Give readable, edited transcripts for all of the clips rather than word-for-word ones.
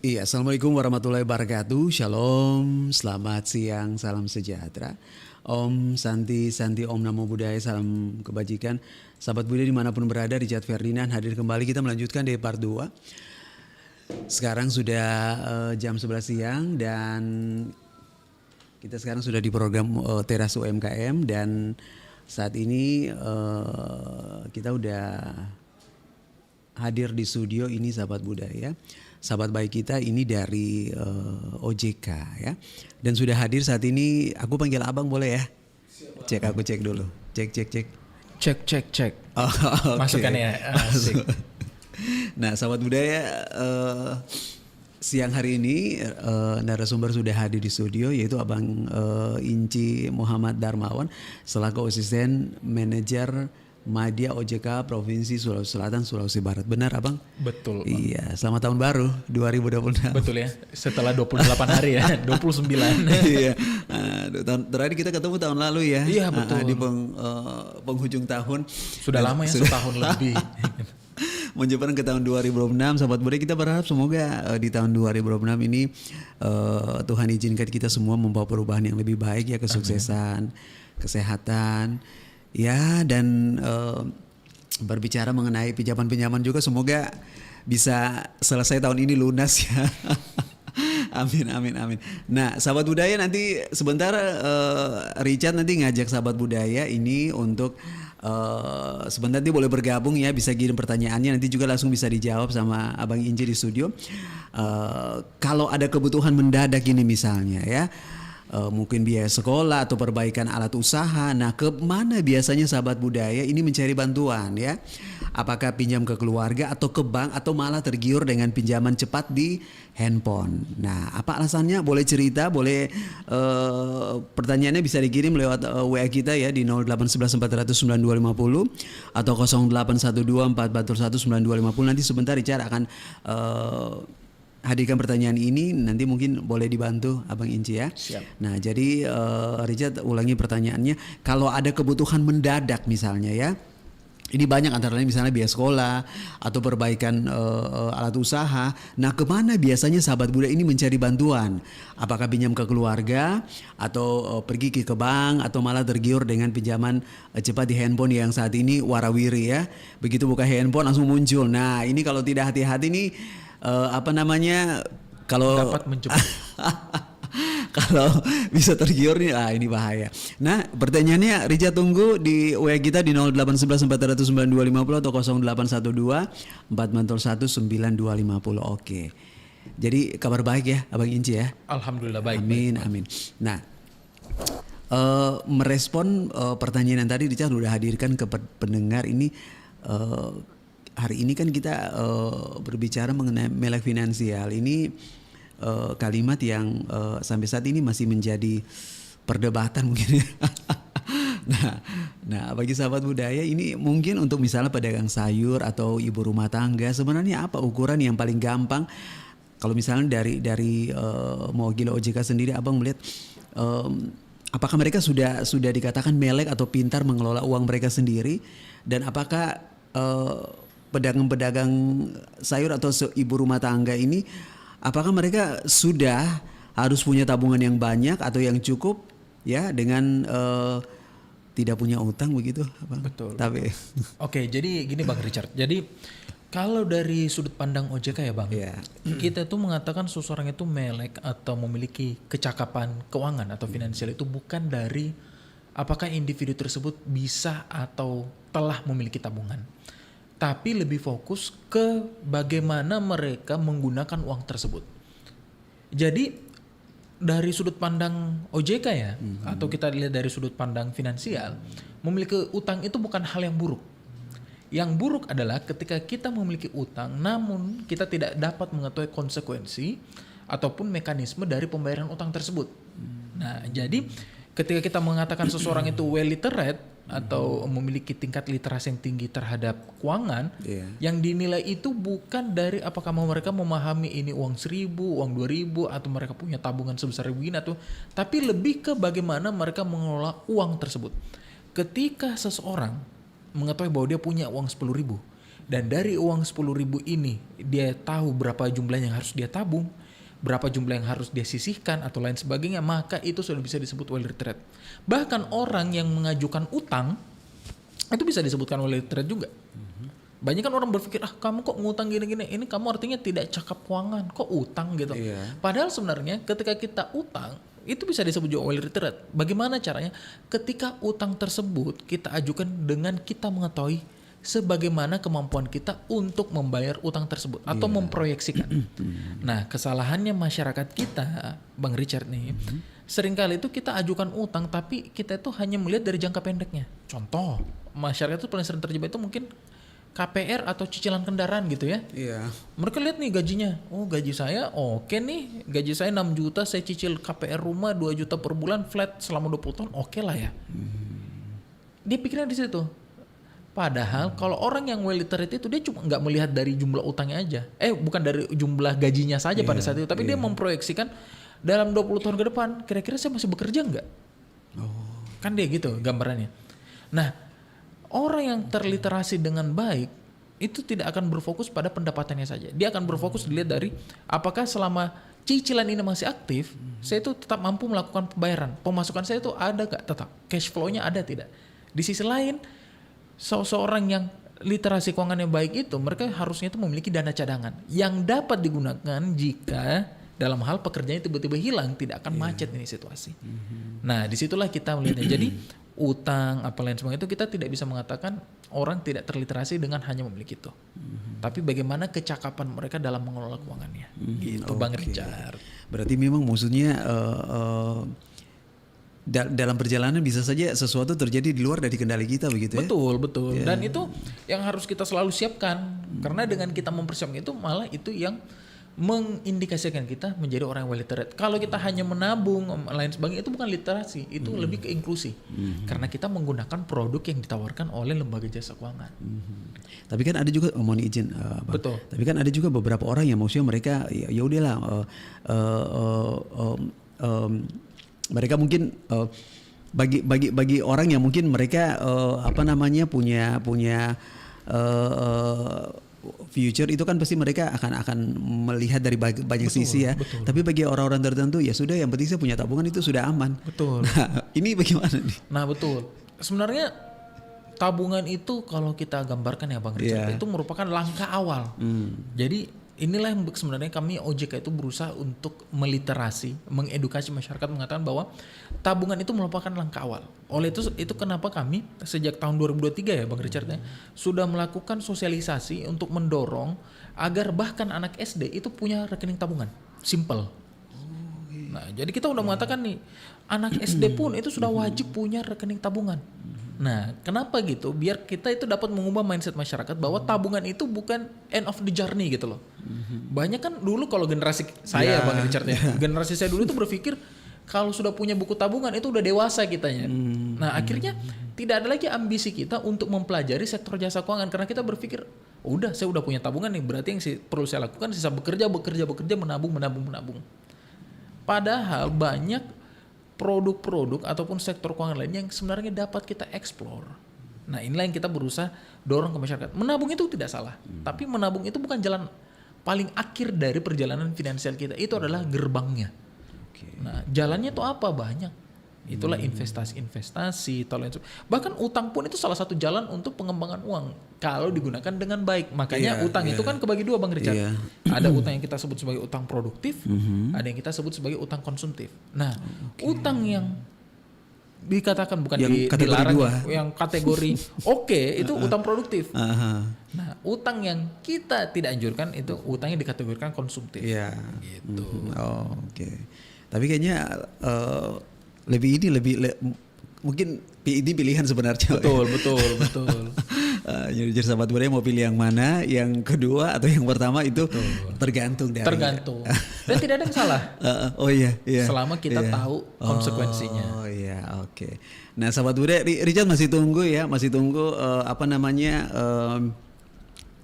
Iya, Assalamualaikum warahmatullahi wabarakatuh. Shalom, selamat siang, salam sejahtera. Om Santi, Santi Om Namo Buddhaya, salam kebajikan. Sahabat Buddha dimanapun berada, Richard Ferdinand hadir kembali. Kita melanjutkan di part 2. Sekarang sudah jam 11 siang dan kita sekarang sudah di program Teras UMKM. Dan saat ini kita udah hadir di studio ini sahabat budaya. Sahabat baik kita ini dari OJK ya. Dan sudah hadir saat ini, aku panggil abang boleh ya? Cek, aku cek dulu. Cek. Cek. Oh, okay. Masukkan ya. Nah sahabat budaya, siang hari ini narasumber sudah hadir di studio, yaitu Abang Inci Muhammad Darmawan selaku asisten manajer Madya OJK Provinsi Sulawesi Selatan, Sulawesi Barat. Benar Abang? Betul. Iya, selamat tahun baru 2026. Betul ya, setelah 28 hari ya, 29. Iya, tahun terakhir kita ketemu tahun lalu ya. Iya betul. Di penghujung tahun. Sudah lama ya, setahun lebih. Menjelang ke tahun 2026, sahabat budaya, kita berharap semoga di tahun 2026 ini Tuhan izinkan kita semua membawa perubahan yang lebih baik ya, kesuksesan, kesehatan. Ya, dan berbicara mengenai pinjaman-pinjaman juga semoga bisa selesai tahun ini lunas ya. Amin. Nah, sahabat budaya, nanti sebentar Richard nanti ngajak sahabat budaya ini untuk sebentar dia boleh bergabung ya, bisa kirim pertanyaannya, nanti juga langsung bisa dijawab sama Abang Inci di studio. Kalau ada kebutuhan mendadak ini misalnya ya, mungkin biaya sekolah atau perbaikan alat usaha. Nah, kemana biasanya sahabat budaya ini mencari bantuan ya? Apakah pinjam ke keluarga atau ke bank, atau malah tergiur dengan pinjaman cepat di handphone? Nah, apa alasannya? Boleh cerita, boleh pertanyaannya bisa dikirim lewat WA kita ya di 0811 400 9250 atau 0812 441 9250. Nanti sebentar Richard akan hadirkan pertanyaan ini, nanti mungkin boleh dibantu Abang Inci ya. Siap. Nah, jadi Richard ulangi pertanyaannya. Kalau ada kebutuhan mendadak misalnya ya, ini banyak antara lain misalnya biaya sekolah atau perbaikan alat usaha. Nah, kemana biasanya sahabat Buddha ini mencari bantuan? Apakah pinjam ke keluarga atau pergi ke bank, atau malah tergiur dengan pinjaman cepat di handphone yang saat ini warawiri ya. Begitu buka handphone langsung muncul. Nah, ini kalau tidak hati-hati nih kalau dapat menjemput. kalau bisa tergiur nih, ini bahaya. Nah, pertanyaannya Richard tunggu di WA kita di 0811 400 9250 atau 0812 441 9250. Oke. Jadi kabar baik ya Abang Inci ya. Alhamdulillah baik. Amin. Nah, merespon pertanyaan yang tadi Richard sudah hadirkan ke pendengar ini. Hari ini kan kita berbicara mengenai melek finansial. Ini kalimat yang sampai saat ini masih menjadi perdebatan mungkin. Nah, bagi sahabat budaya ini mungkin untuk misalnya pedagang sayur atau ibu rumah tangga, sebenarnya apa ukuran yang paling gampang? Kalau misalnya dari mewakili OJK sendiri, Abang melihat apakah mereka sudah dikatakan melek atau pintar mengelola uang mereka sendiri, dan apakah pedagang-pedagang sayur atau ibu rumah tangga ini, apakah mereka sudah harus punya tabungan yang banyak atau yang cukup ya, dengan tidak punya utang begitu, Bang? Betul. Tapi Oke, jadi gini Bang Richard. Jadi kalau dari sudut pandang OJK ya Bang, kita tuh mengatakan seseorang itu melek atau memiliki kecakapan keuangan atau finansial itu bukan dari apakah individu tersebut bisa atau telah memiliki tabungan, tapi lebih fokus ke bagaimana mereka menggunakan uang tersebut. Jadi dari sudut pandang OJK ya, atau kita lihat dari sudut pandang finansial, memiliki utang itu bukan hal yang buruk. Yang buruk adalah ketika kita memiliki utang namun kita tidak dapat mengetahui konsekuensi ataupun mekanisme dari pembayaran utang tersebut. Nah, jadi ketika kita mengatakan seseorang itu well literate atau memiliki tingkat literasi yang tinggi terhadap keuangan, yang dinilai itu bukan dari apakah mereka memahami ini uang 1.000, uang 2.000, atau mereka punya tabungan sebesar begini, tapi lebih ke bagaimana mereka mengelola uang tersebut. Ketika seseorang mengetahui bahwa dia punya uang 10.000, dan dari uang 10.000 ini dia tahu berapa jumlah yang harus dia tabung, berapa jumlah yang harus dia sisihkan atau lain sebagainya, maka itu sudah bisa disebut well retired. Bahkan orang yang mengajukan utang itu bisa disebutkan well retired juga. Banyak kan orang berpikir, kamu kok ngutang gini-gini, ini kamu artinya tidak cakap keuangan, kok utang gitu. Padahal sebenarnya ketika kita utang, itu bisa disebut juga well retired. Bagaimana caranya? Ketika utang tersebut kita ajukan dengan kita mengetahui sebagaimana kemampuan kita untuk membayar utang tersebut atau memproyeksikan. Nah, kesalahannya masyarakat kita, Bang Richard nih, seringkali itu kita ajukan utang tapi kita itu hanya melihat dari jangka pendeknya. Contoh, masyarakat itu paling sering terjebak itu mungkin KPR atau cicilan kendaraan gitu ya. Iya. Mereka lihat nih gajinya. Oh, gaji saya oke nih. Gaji saya 6 juta, saya cicil KPR rumah 2 juta per bulan flat selama 20 tahun, oke lah ya. Dia pikirnya di situ. Padahal kalau orang yang well literate itu dia cuma nggak melihat dari jumlah utangnya aja. Bukan dari jumlah gajinya saja pada saat itu, tapi dia memproyeksikan dalam 20 tahun ke depan kira-kira saya masih bekerja nggak? Kan dia gitu gambarannya. Nah, orang yang terliterasi dengan baik itu tidak akan berfokus pada pendapatannya saja. Dia akan berfokus dilihat dari apakah selama cicilan ini masih aktif, saya itu tetap mampu melakukan pembayaran. Pemasukan saya itu ada gak tetap? Cash flow-nya ada tidak? Di sisi lain, seorang yang literasi keuangannya baik itu, mereka harusnya itu memiliki dana cadangan yang dapat digunakan jika dalam hal pekerjaannya tiba-tiba hilang, tidak akan macet ini situasi. Nah, disitulah kita melihatnya. Jadi utang apa lain semua itu kita tidak bisa mengatakan orang tidak terliterasi dengan hanya memiliki itu. Tapi bagaimana kecakapan mereka dalam mengelola keuangannya. Gitu Bang Richard. Berarti memang maksudnya dalam perjalanan bisa saja sesuatu terjadi di luar dari kendali kita begitu ya. Betul. Dan itu yang harus kita selalu siapkan. Karena dengan kita mempersiapkan itu malah itu yang mengindikasikan kita menjadi orang yang well literate. Kalau kita hanya menabung lain sebagainya itu bukan literasi, itu lebih ke inklusi. Karena kita menggunakan produk yang ditawarkan oleh lembaga jasa keuangan. Tapi kan ada juga mohon izin, Bang. Betul. Tapi kan ada juga beberapa orang yang maksudnya mereka ya udahlah mereka mungkin bagi orang yang mungkin mereka punya future itu kan pasti mereka akan melihat dari banyak sisi ya. Betul. Tapi bagi orang-orang tertentu ya sudah, yang penting saya punya tabungan itu sudah aman. Betul. Nah, ini bagaimana nih? Nah, betul. Sebenarnya tabungan itu kalau kita gambarkan ya Bang Richard, itu merupakan langkah awal. Jadi inilah yang sebenarnya kami OJK itu berusaha untuk meliterasi, mengedukasi masyarakat, mengatakan bahwa tabungan itu merupakan langkah awal. Oleh itu kenapa kami sejak tahun 2023 ya Bang Richard ya, sudah melakukan sosialisasi untuk mendorong agar bahkan anak SD itu punya rekening tabungan. Simple. Nah, jadi kita udah mengatakan nih, anak SD pun itu sudah wajib punya rekening tabungan. Nah, kenapa gitu? Biar kita itu dapat mengubah mindset masyarakat bahwa tabungan itu bukan end of the journey gitu loh. Banyak kan dulu kalau generasi saya Bang Richard ya, generasi saya dulu itu berpikir kalau sudah punya buku tabungan itu udah dewasa kitanya. Nah, akhirnya tidak ada lagi ambisi kita untuk mempelajari sektor jasa keuangan karena kita berpikir, udah saya udah punya tabungan nih, berarti yang perlu saya lakukan sisa bekerja, menabung. Padahal banyak produk-produk ataupun sektor keuangan lain yang sebenarnya dapat kita explore. Nah, inilah yang kita berusaha dorong ke masyarakat. Menabung itu tidak salah, tapi menabung itu bukan jalan paling akhir dari perjalanan finansial kita. Itu adalah gerbangnya. Nah, jalannya itu apa? Banyak. Itulah investasi, bahkan utang pun itu salah satu jalan untuk pengembangan uang kalau digunakan dengan baik. Makanya utang itu kan kebagi dua Bang Richard. Ada utang yang kita sebut sebagai utang produktif, ada yang kita sebut sebagai utang konsumtif. Nah, utang yang dikatakan bukan yang dilarang, yang kategori itu utang produktif. Nah, utang yang kita tidak anjurkan itu utangnya dikategorikan konsumtif. Gitu. Tapi kayaknya mungkin ini pilihan sebenarnya. Betul. Jadi sahabat budaya mau pilih yang mana, yang kedua atau yang pertama itu tergantung. Dan tidak ada yang salah. Selama kita tahu konsekuensinya. Nah, sahabat budaya, Richard masih tunggu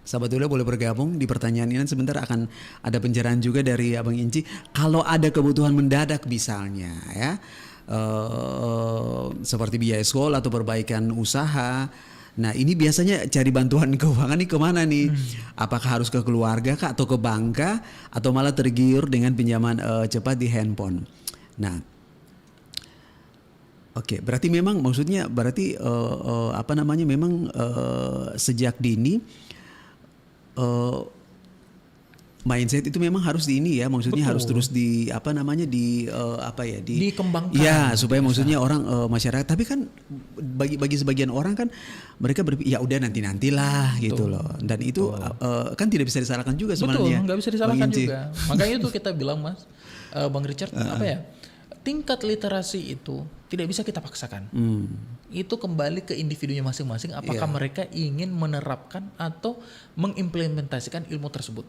sahabat budaya boleh bergabung di pertanyaan ini. Sebentar akan ada pencerahan juga dari Abang Inci. Kalau ada kebutuhan mendadak misalnya ya, seperti biaya sekolah atau perbaikan usaha, Nah ini biasanya cari bantuan keuangan nih kemana nih? Apakah harus ke keluarga kah atau ke bank kah? Atau malah tergiur dengan pinjaman cepat di handphone? Nah, oke, berarti memang maksudnya berarti apa namanya memang sejak dini mindset itu memang harus di ini ya, maksudnya harus terus di apa namanya di apa ya dikembangkan. Ya supaya maksudnya orang masyarakat. Tapi kan bagi sebagian orang kan mereka berpikir ya udah nantilah gitu loh. Dan itu kan tidak bisa disalahkan juga sebenarnya. Betul, nggak bisa disalahkan juga. Makanya itu kita bilang Mas, Bang Richard apa ya? Tingkat literasi itu tidak bisa kita paksakan. Itu kembali ke individunya masing-masing. Apakah mereka ingin menerapkan atau mengimplementasikan ilmu tersebut,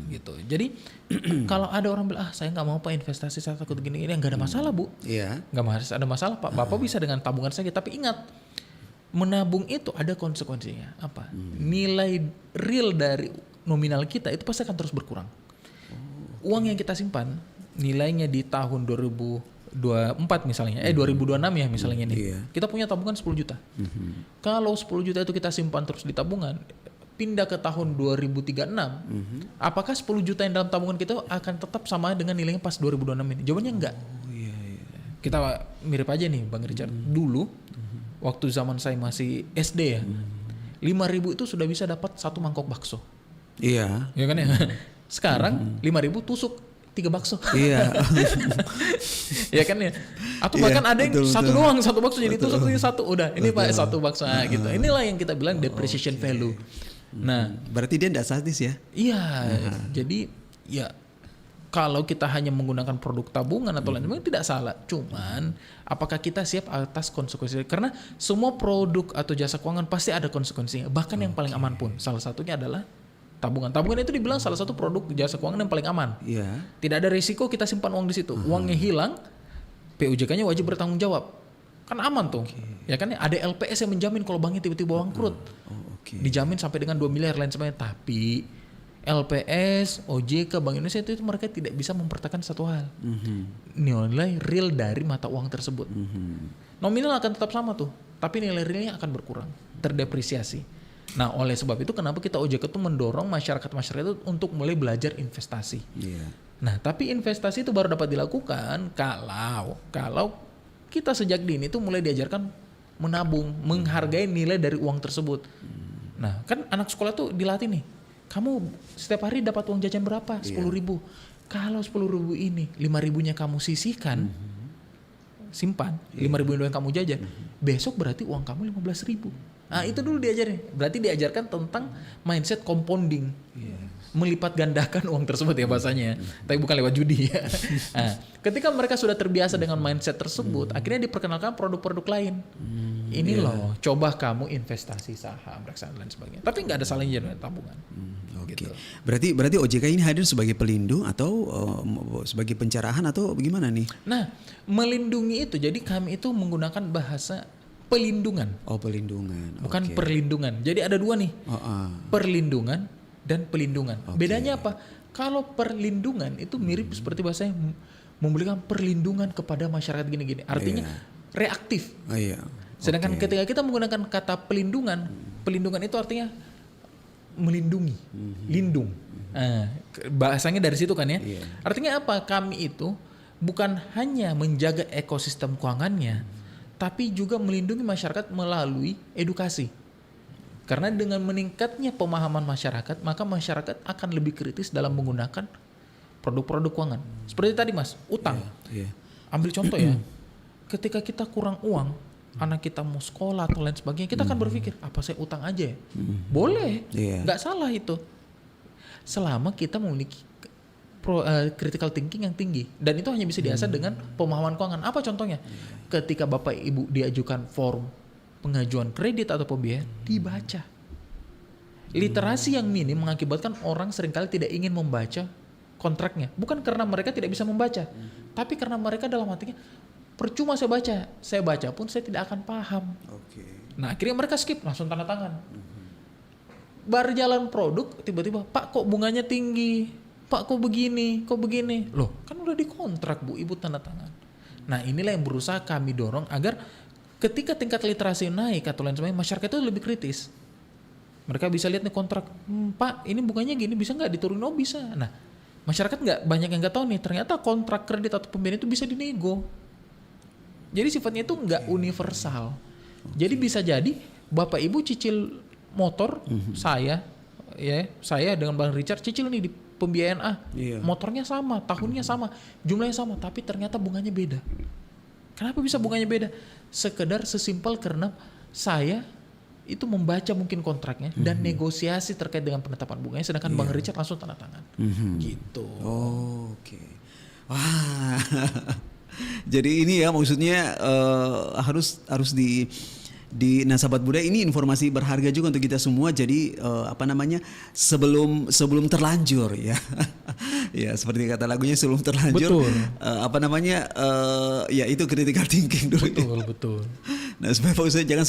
gitu. Jadi kalau ada orang bilang saya nggak mau Pak investasi, saya takut gini-gini, nggak ada masalah Bu. Nggak ada masalah Pak. Bapak bisa dengan tabungan saja. Tapi ingat, menabung itu ada konsekuensinya. Apa? Nilai real dari nominal kita itu pasti akan terus berkurang. Uang yang kita simpan nilainya di tahun 2024 misalnya, 2026 ya misalnya nih. Kita punya tabungan 10 juta. Kalau 10 juta itu kita simpan terus di tabungan, pindah ke tahun 2036, apakah 10 juta yang dalam tabungan kita akan tetap sama dengan nilainya pas 2026 ini? Jawabannya enggak. Kita mirip aja nih Bang Richard. Dulu waktu zaman saya masih SD ya, 5.000 itu sudah bisa dapat 1 mangkok bakso. Iya kan ya. Sekarang 5.000 tusuk 3 bakso. Ya kan ya. Atau bahkan ada yang satu doang, satu bakso jadi tusuk satu. Udah, ini Pak 1 bakso gitu. Inilah yang kita bilang depreciation value. Nah, berarti dia tidak sadis ya? Iya. Jadi ya kalau kita hanya menggunakan produk tabungan atau lain sebagainya tidak salah. Cuman apakah kita siap atas konsekuensi? Karena semua produk atau jasa keuangan pasti ada konsekuensinya. Bahkan yang paling aman pun. Salah satunya adalah tabungan. Tabungan itu dibilang salah satu produk jasa keuangan yang paling aman. Tidak ada risiko kita simpan uang di situ. Uangnya hilang, PUJK-nya wajib bertanggung jawab. Kan aman tuh. Ya kan ada LPS yang menjamin kalau banknya tiba-tiba bangkrut. Dijamin sampai dengan 2 miliar lain sebagainya. Tapi LPS, OJK, Bank Indonesia itu mereka tidak bisa mempertahankan satu hal. Nilai real dari mata uang tersebut. Nominal akan tetap sama tuh, tapi nilai realnya akan berkurang, terdepresiasi. Nah, oleh sebab itu kenapa kita OJK itu mendorong masyarakat itu untuk mulai belajar investasi. Nah, tapi investasi itu baru dapat dilakukan kalau kita sejak dini itu mulai diajarkan menabung, menghargai nilai dari uang tersebut. Nah, kan anak sekolah tuh dilatih nih. Kamu setiap hari dapat uang jajan berapa? 10.000. Kalau 10.000 ini 5.000-nya kamu sisihkan, simpan, 5.000 yang kamu jajan, besok berarti uang kamu 15.000. Nah itu dulu diajarin. Berarti diajarkan tentang mindset compounding. Melipat gandakan uang tersebut ya bahasanya. Tapi bukan lewat judi ya. Nah, ketika mereka sudah terbiasa dengan mindset tersebut, akhirnya diperkenalkan produk-produk lain. Ini loh, coba kamu investasi saham, reksadana dan sebagainya. Tapi nggak ada salahnya dengan tabungan. Gitu. Berarti OJK ini hadir sebagai pelindung atau sebagai pencerahan atau bagaimana nih? Nah, melindungi itu. Jadi kami itu menggunakan bahasa pelindungan. Pelindungan. Bukan perlindungan. Jadi ada dua nih. Perlindungan dan pelindungan. Bedanya apa? Kalau perlindungan itu mirip seperti bahasanya memberikan perlindungan kepada masyarakat gini-gini. Artinya reaktif. Sedangkan ketika kita menggunakan kata pelindungan, pelindungan itu artinya melindungi, lindung. Bahasanya dari situ kan ya. Artinya apa? Kami itu bukan hanya menjaga ekosistem keuangannya, tapi juga melindungi masyarakat melalui edukasi. Karena dengan meningkatnya pemahaman masyarakat, maka masyarakat akan lebih kritis dalam menggunakan produk-produk keuangan. Seperti tadi Mas, utang. Ambil contoh ya, ketika kita kurang uang, anak kita mau sekolah atau lain sebagainya, kita akan berpikir, apa saya utang aja ya? Boleh, nggak salah itu. Selama kita memiliki critical thinking yang tinggi. Dan itu hanya bisa diasah dengan pemahaman keuangan. Apa contohnya? Ketika Bapak Ibu diajukan form pengajuan kredit atau pembiayaan, dibaca. Literasi yang minim mengakibatkan orang seringkali tidak ingin membaca kontraknya. Bukan karena mereka tidak bisa membaca, tapi karena mereka dalam hatinya, percuma saya baca pun saya tidak akan paham. Nah akhirnya mereka skip, langsung tanda tangan. Berjalan produk, tiba-tiba, Pak kok bunganya tinggi? Pak kok begini? Loh kan udah dikontrak Bu, Ibu tanda tangan. Nah inilah yang berusaha kami dorong agar Ketika tingkat literasi naik atau lain sebagainya, masyarakat itu lebih kritis. Mereka bisa lihat nih kontrak, Pak ini bunganya gini, bisa nggak diturunin? Oh bisa. Nah masyarakat banyak yang nggak tahu nih, ternyata kontrak kredit atau pembiayaan itu bisa dinego. Jadi sifatnya itu nggak universal. Jadi bisa jadi Bapak Ibu cicil motor saya dengan Bang Richard cicil nih di pembiayaan A. Motornya sama, tahunnya sama, jumlahnya sama, tapi ternyata bunganya beda. Kenapa bisa bunganya beda? Sekedar sesimpel karena saya itu membaca mungkin kontraknya dan negosiasi terkait dengan penetapan bunganya, sedangkan Bang Richard langsung tanda tangan. Gitu. Oke. Wah. Jadi ini ya maksudnya harus di Sahabat Budaya ini informasi berharga juga untuk kita semua. Jadi sebelum terlanjur ya. Ya seperti kata lagunya, sebelum terlanjur. Betul. Ya itu critical thinking dulu. Betul. Nah supaya fokusnya jangan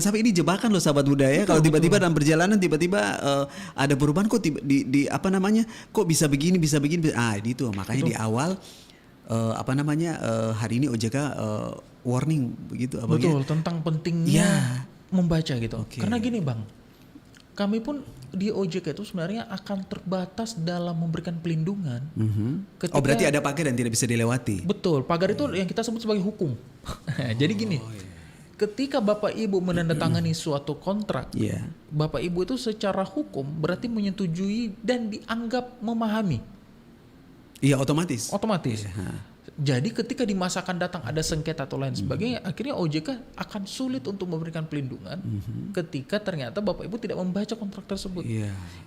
sampai ini jebakan loh Sahabat Budaya. Kalau tiba-tiba dalam perjalanan tiba-tiba ada perubahan kok kok bisa begini. Itu makanya di awal hari ini OJK warning begitu Betul, tentang pentingnya membaca gitu. Okay. Karena gini Bang, kami pun di OJK itu sebenarnya akan terbatas dalam memberikan pelindungan. Berarti ada pagar dan tidak bisa dilewati. Betul, pagar itu yang kita sebut sebagai hukum. Jadi gini, ketika Bapak Ibu menandatangani suatu kontrak, Bapak Ibu itu secara hukum berarti menyetujui dan dianggap memahami. Iya, otomatis. Jadi ketika di masa akan datang ada sengketa atau lain sebagainya, akhirnya OJK akan sulit untuk memberikan pelindungan ketika ternyata Bapak Ibu tidak membaca kontrak tersebut.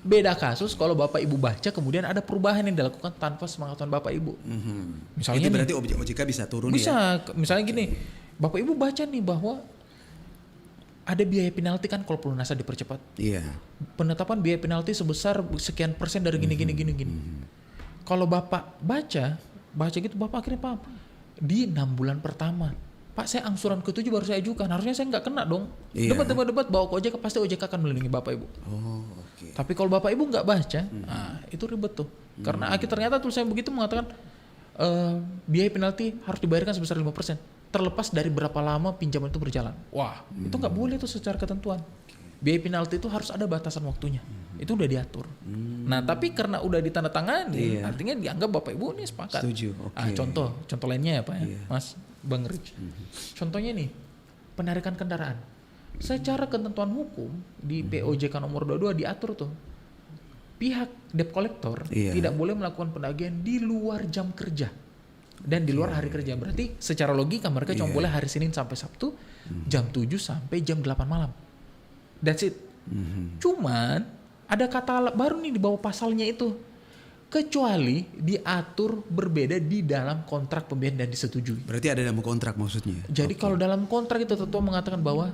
Beda kasus kalau Bapak Ibu baca kemudian ada perubahan yang dilakukan tanpa sepengetahuan Bapak Ibu. Itu Misalnya berarti OJK bisa turun bisa, misalnya gini, Bapak Ibu baca nih bahwa ada biaya penalti kan kalau pelunasan dipercepat. Penetapan biaya penalti sebesar sekian persen dari gini. Kalau Bapak baca gitu, Bapak akhirnya paham. Di 6 bulan pertama, Pak saya angsuran ke-7 baru saya ajukan, harusnya saya nggak kena dong. Debat bawa ke OJK, pasti OJK akan melindungi Bapak Ibu. Tapi kalau Bapak Ibu nggak baca, itu ribet tuh. Karena ternyata tulisan begitu mengatakan biaya penalti harus dibayarkan sebesar 5%, terlepas dari berapa lama pinjaman itu berjalan. Wah, itu nggak boleh tuh secara ketentuan. Biaya penalti itu harus ada batasan waktunya. Itu udah diatur. Nah, tapi karena udah ditandatangani, artinya dianggap Bapak Ibu ini sepakat. Setuju. Contoh lainnya ya Pak ya, Mas Bang Rich. Contohnya nih, penarikan kendaraan. Secara ketentuan hukum di POJK nomor 22 diatur tuh, pihak debt collector tidak boleh melakukan penagihan di luar jam kerja dan di luar hari kerja. Berarti secara logika mereka cuma boleh hari Senin sampai Sabtu jam 7 sampai jam 8 malam. That's it. Cuman ada kata baru nih di bawah pasalnya itu, kecuali diatur berbeda di dalam kontrak pembiayaan dan disetujui. Berarti ada dalam kontrak maksudnya. Jadi kalau dalam kontrak itu tentu mengatakan bahwa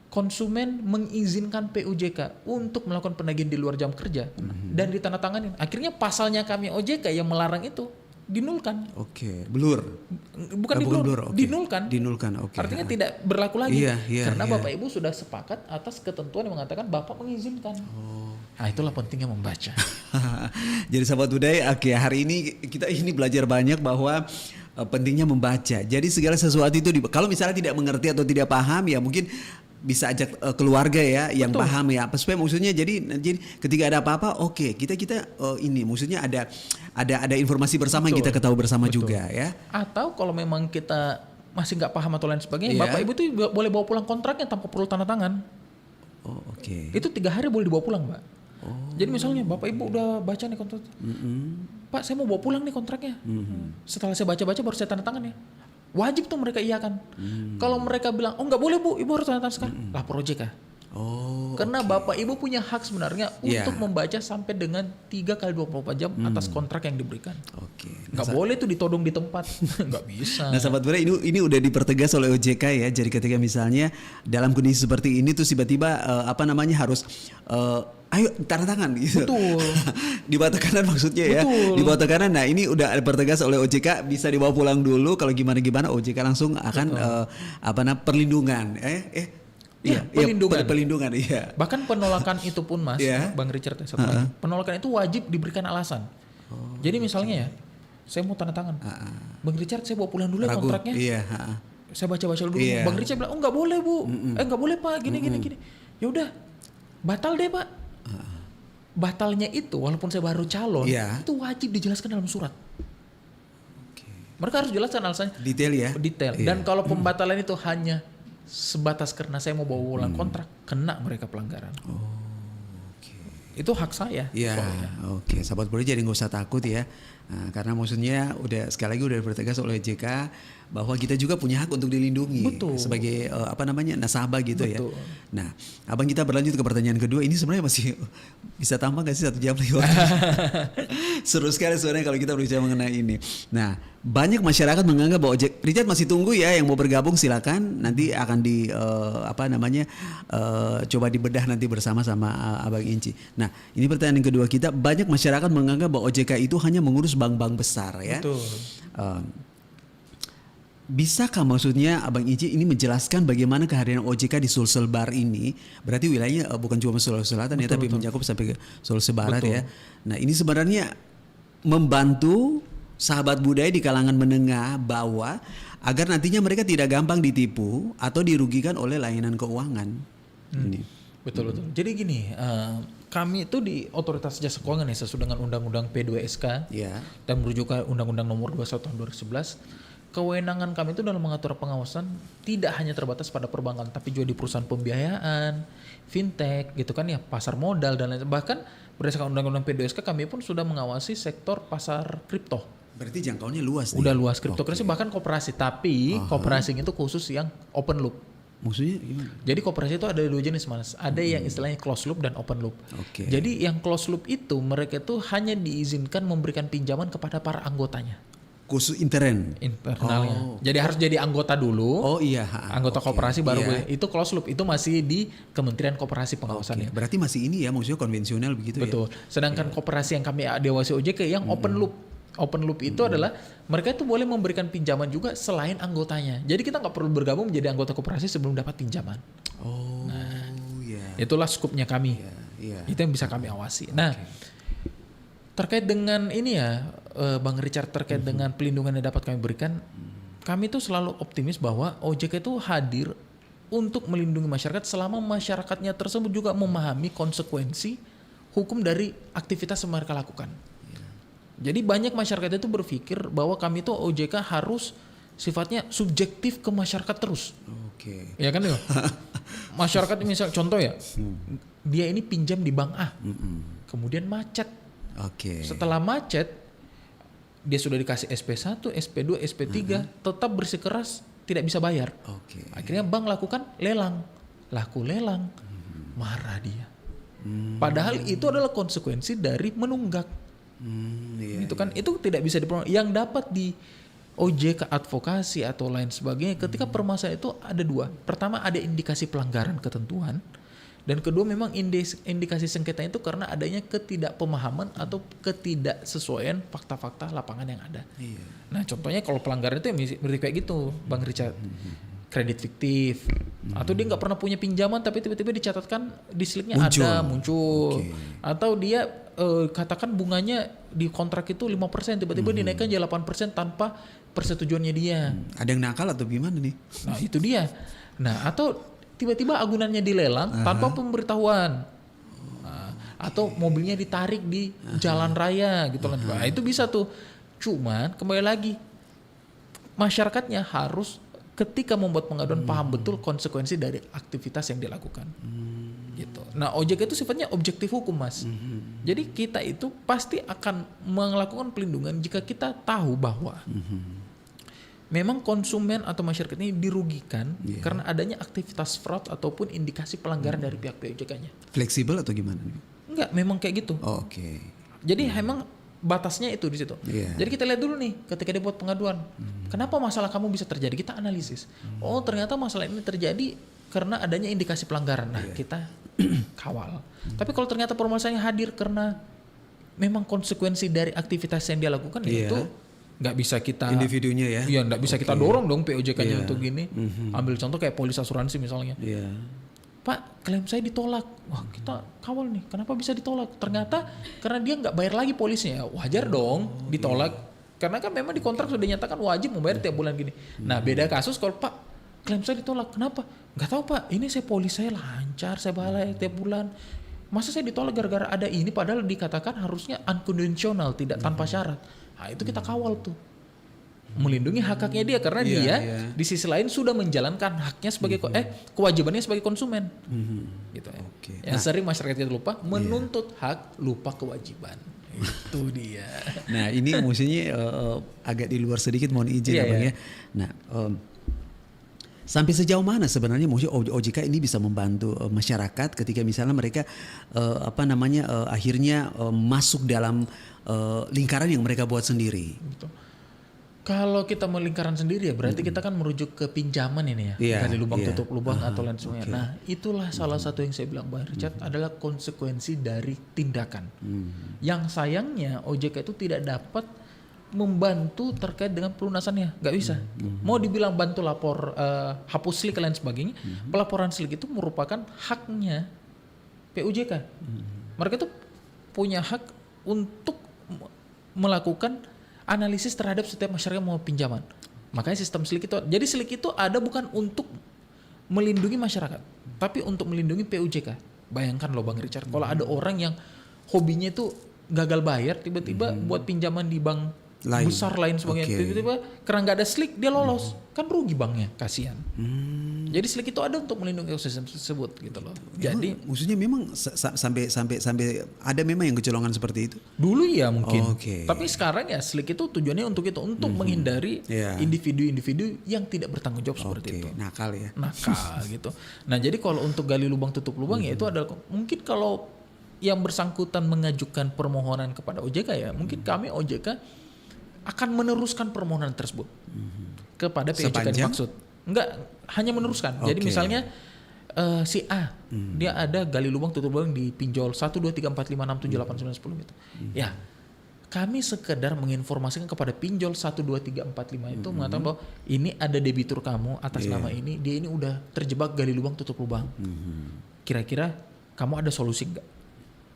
konsumen mengizinkan POJK untuk melakukan penagihan di luar jam kerja dan ditandatangani. Akhirnya pasalnya kami OJK yang melarang itu dinulkan. Blur. Bukan diblur, dinulkan. Artinya tidak berlaku lagi. Karena Bapak Ibu sudah sepakat atas ketentuan yang mengatakan Bapak mengizinkan. Nah, itulah pentingnya membaca. Jadi Sahabat Budaya, hari ini kita belajar banyak bahwa pentingnya membaca. Jadi segala sesuatu itu kalau misalnya tidak mengerti atau tidak paham ya mungkin bisa ajak keluarga ya yang paham ya. Supaya maksudnya jadi ketika ada apa-apa kita ini maksudnya ada informasi bersama yang kita ketahui bersama juga ya. Atau kalau memang kita masih nggak paham atau lain sebagainya, Bapak Ibu tuh boleh bawa pulang kontraknya tanpa perlu tanda tangan. Itu 3 hari boleh dibawa pulang, Mbak. Jadi misalnya Bapak Ibu udah baca nih kontrak, Pak saya mau bawa pulang nih kontraknya. Setelah saya baca-baca baru saya tanda tangan ya. Wajib tuh mereka iyakan. Kalau mereka bilang, nggak boleh Bu, Ibu harus tanda tangan sekarang, lapor OJK. Karena Bapak Ibu punya hak sebenarnya untuk membaca sampai dengan 3 kali 24 jam atas kontrak yang diberikan. Nggak boleh tuh ditodong di tempat. Nggak bisa. Nah Sahabat Budaya ini udah dipertegas oleh OJK ya. Jadi ketika misalnya dalam kondisi seperti ini tuh tiba-tiba harus ayo tanda tangan gitu. Betul. Di bawah tekanan maksudnya ya. Di bawah tekanan. Nah ini udah dipertegas oleh OJK, bisa dibawa pulang dulu. Kalau gimana OJK langsung akan perlindungan. Pelindungan. Bahkan penolakan itu pun Mas, Bang Richard, penolakan itu wajib diberikan alasan. Jadi misalnya ya, saya mau tanda tangan, Bang Richard saya bawa pulang dulu ya kontraknya. Saya baca-baca dulu. Iya. Bang Richard bilang, oh nggak boleh bu, nggak boleh pak, gini. Ya udah, batal deh pak. Batalnya itu, walaupun saya baru calon, Iya. itu wajib dijelaskan dalam surat. Mereka harus jelaskan alasannya. Detail ya. Detail. Iya. Dan kalau pembatalan itu hanya sebatas karena saya mau bawa ulang kontrak, kena mereka pelanggaran. Itu hak saya. Ya, oke. Sahabat Budi jadi nggak usah takut ya. Nah, karena maksudnya udah sekali lagi udah dipertegas oleh JK bahwa kita juga punya hak untuk dilindungi. Betul. Sebagai nasabah gitu. Betul. Ya. Nah, abang kita berlanjut ke pertanyaan kedua. Ini sebenarnya masih bisa tambah nggak sih 1 jam lagi waktu? Seru sekali sebenarnya kalau kita berbicara mengenai ini. Nah, banyak masyarakat menganggap bahwa Richard masih tunggu ya, yang mau bergabung silakan. Nanti akan coba dibedah nanti bersama sama Abang Inci. Nah, ini pertanyaan yang kedua kita. Banyak masyarakat menganggap bahwa OJK itu hanya mengurus bank-bank besar ya. Betul. Bisakah maksudnya Abang Inci ini menjelaskan bagaimana kehadiran OJK di Sulsel Bar ini? Berarti wilayahnya bukan cuma Sulawesi Selatan ya, tapi mencakup sampai ke Sulawesi Barat ya. Nah, ini sebenarnya membantu sahabat budaya di kalangan menengah bawah agar nantinya mereka tidak gampang ditipu atau dirugikan oleh layanan keuangan. Ini. Betul. Jadi gini, kami itu di Otoritas Jasa Keuangan ya, sesuai dengan Undang-Undang P2SK dan merujuk ke Undang-Undang Nomor 21 Tahun 2011. Kewenangan kami itu dalam mengatur pengawasan tidak hanya terbatas pada perbankan, tapi juga di perusahaan pembiayaan, fintech, gitu kan ya, pasar modal dan lain. Bahkan berdasarkan Undang-Undang P2SK kami pun sudah mengawasi sektor pasar kripto. Berarti jangkauannya luas. Udah luas, cryptocurrency bahkan koperasi, tapi koperasi itu khusus yang open loop. Maksudnya gimana? Jadi koperasi itu ada 2 jenis mas. Ada yang istilahnya closed loop dan open loop. Jadi yang closed loop itu mereka itu hanya diizinkan memberikan pinjaman kepada para anggotanya. Khusus internalnya. Jadi harus jadi anggota dulu. Oh iya. Anggota koperasi baru boleh. Itu closed loop. Itu masih di Kementerian Koperasi pengawasannya. Berarti masih ini ya, maksudnya konvensional begitu. Betul. Ya. Sedangkan koperasi yang kami diawasi OJK yang open loop. Open loop itu adalah mereka itu boleh memberikan pinjaman juga selain anggotanya. Jadi kita nggak perlu bergabung menjadi anggota koperasi sebelum dapat pinjaman. Itulah skupnya kami. Itu yang bisa kami awasi. Nah, terkait dengan ini ya, Bang Richard, terkait dengan pelindungan yang dapat kami berikan, kami tuh selalu optimis bahwa OJK itu hadir untuk melindungi masyarakat selama masyarakatnya tersebut juga memahami konsekuensi hukum dari aktivitas yang mereka lakukan. Jadi banyak masyarakat itu berpikir bahwa kami itu OJK harus sifatnya subjektif ke masyarakat terus. Ya kan ya? Masyarakat misal contoh ya, dia ini pinjam di bank A, kemudian macet. Setelah macet, dia sudah dikasih SP1, SP2, SP3, tetap bersikeras tidak bisa bayar. Akhirnya bank lakukan lelang, marah dia. Padahal itu adalah konsekuensi dari menunggak. Itu kan itu tidak bisa diperoleh. Yang dapat di OJK advokasi atau lain sebagainya ketika permasalahan itu ada 2. Pertama ada indikasi pelanggaran ketentuan, dan kedua memang indikasi sengketa itu karena adanya ketidakpemahaman atau ketidaksesuaian fakta-fakta lapangan yang ada. Nah contohnya kalau pelanggaran itu mirip kayak gitu Bang Richard, kredit fiktif, atau dia nggak pernah punya pinjaman tapi tiba-tiba dicatatkan di slipnya muncul. Atau dia katakan bunganya di kontrak itu 5%, tiba-tiba dinaikkan jadi 8% tanpa persetujuannya dia. Ada yang nakal atau gimana nih? Nah itu dia. Nah atau tiba-tiba agunannya dilelang tanpa pemberitahuan. Atau mobilnya ditarik di jalan raya gitu kan. Nah itu bisa tuh. Cuman kembali lagi, masyarakatnya harus ketika membuat pengaduan paham betul konsekuensi dari aktivitas yang dilakukan. Gitu. Nah, OJK itu sifatnya objektif hukum, Mas. Jadi kita itu pasti akan melakukan pelindungan jika kita tahu bahwa memang konsumen atau masyarakat ini dirugikan karena adanya aktivitas fraud ataupun indikasi pelanggaran dari pihak OJK-nya. Fleksibel atau gimana? Enggak, memang kayak gitu. Jadi memang batasnya itu di situ. Jadi kita lihat dulu nih ketika dia buat pengaduan. Kenapa masalah kamu bisa terjadi? Kita analisis. Oh, ternyata masalah ini terjadi karena adanya indikasi pelanggaran. Nah, kita kawal. Tapi kalau ternyata permasalahannya hadir karena memang konsekuensi dari aktivitas yang dia lakukan, itu nggak bisa kita individunya ya. Iya, nggak bisa kita dorong dong POJK-nya untuk gini. Ambil contoh kayak polis asuransi misalnya. Pak, klaim saya ditolak. Wah, kita kawal nih. Kenapa bisa ditolak? Ternyata karena dia nggak bayar lagi polisnya. Wajar dong ditolak. Karena kan memang di kontrak sudah dinyatakan wajib membayar tiap bulan gini. Nah beda kasus kalau Pak klaim saya ditolak, kenapa? Nggak tahu Pak, ini saya polis saya lancar, saya bayar tiap bulan. Masa saya ditolak gara-gara ada ini padahal dikatakan harusnya unconditional, tidak tanpa syarat. Nah itu kita kawal tuh. Melindungi hak-haknya dia karena dia di sisi lain sudah menjalankan haknya sebagai kewajibannya sebagai konsumen. Gitu ya. Yang sering masyarakat kita lupa menuntut hak, lupa kewajiban. Itu dia. Nah, ini maksudnya agak di luar sedikit, mohon izin Bang ya. Nah, sampai sejauh mana sebenarnya OJK ini bisa membantu masyarakat ketika misalnya mereka akhirnya masuk dalam lingkaran yang mereka buat sendiri. Betul. Kalau kita mau lingkaran sendiri ya berarti kita kan merujuk ke pinjaman ini ya. Gali lubang tutup lubang atau lain sebagainya. Nah itulah salah satu yang saya bilang Bang Richard adalah konsekuensi dari tindakan. Yang sayangnya OJK itu tidak dapat membantu terkait dengan pelunasannya. Gak bisa. Mau dibilang bantu lapor hapus slik dan lain sebagainya. Pelaporan slik itu merupakan haknya PUJK. Mereka itu punya hak untuk melakukan analisis terhadap setiap masyarakat mau pinjaman. Makanya sistem slik itu, jadi slik itu ada bukan untuk melindungi masyarakat, tapi untuk melindungi PUJK. Bayangkan loh Bang Richard, kalau ada orang yang hobinya itu gagal bayar, tiba-tiba buat pinjaman di bank besar lain sebagainya, tiba-tiba karena nggak ada slik dia lolos, kan rugi banknya, kasihan. Jadi slik itu ada untuk melindungi ekosistem tersebut gitu loh. Jadi maksudnya memang sampai ada memang yang kecolongan seperti itu. Dulu ya mungkin. Tapi sekarang ya slik itu tujuannya untuk itu, untuk menghindari individu-individu yang tidak bertanggung jawab seperti itu. Nakal ya. Nakal gitu. Nah, jadi kalau untuk gali lubang tutup lubang ya itu adalah mungkin kalau yang bersangkutan mengajukan permohonan kepada OJK ya, mungkin kami OJK akan meneruskan permohonan tersebut kepada PUJK dimaksud. Enggak, hanya meneruskan. Jadi misalnya si A, dia ada gali lubang tutup lubang di pinjol 1, 2, 3, 4, 5, 6, 7, 8, 9, 10 gitu. Ya, kami sekedar menginformasikan kepada pinjol 1, 2, 3, 4, 5 itu mengatakan bahwa ini ada debitur kamu atas nama ini, dia ini udah terjebak gali lubang tutup lubang. Kira-kira kamu ada solusi enggak?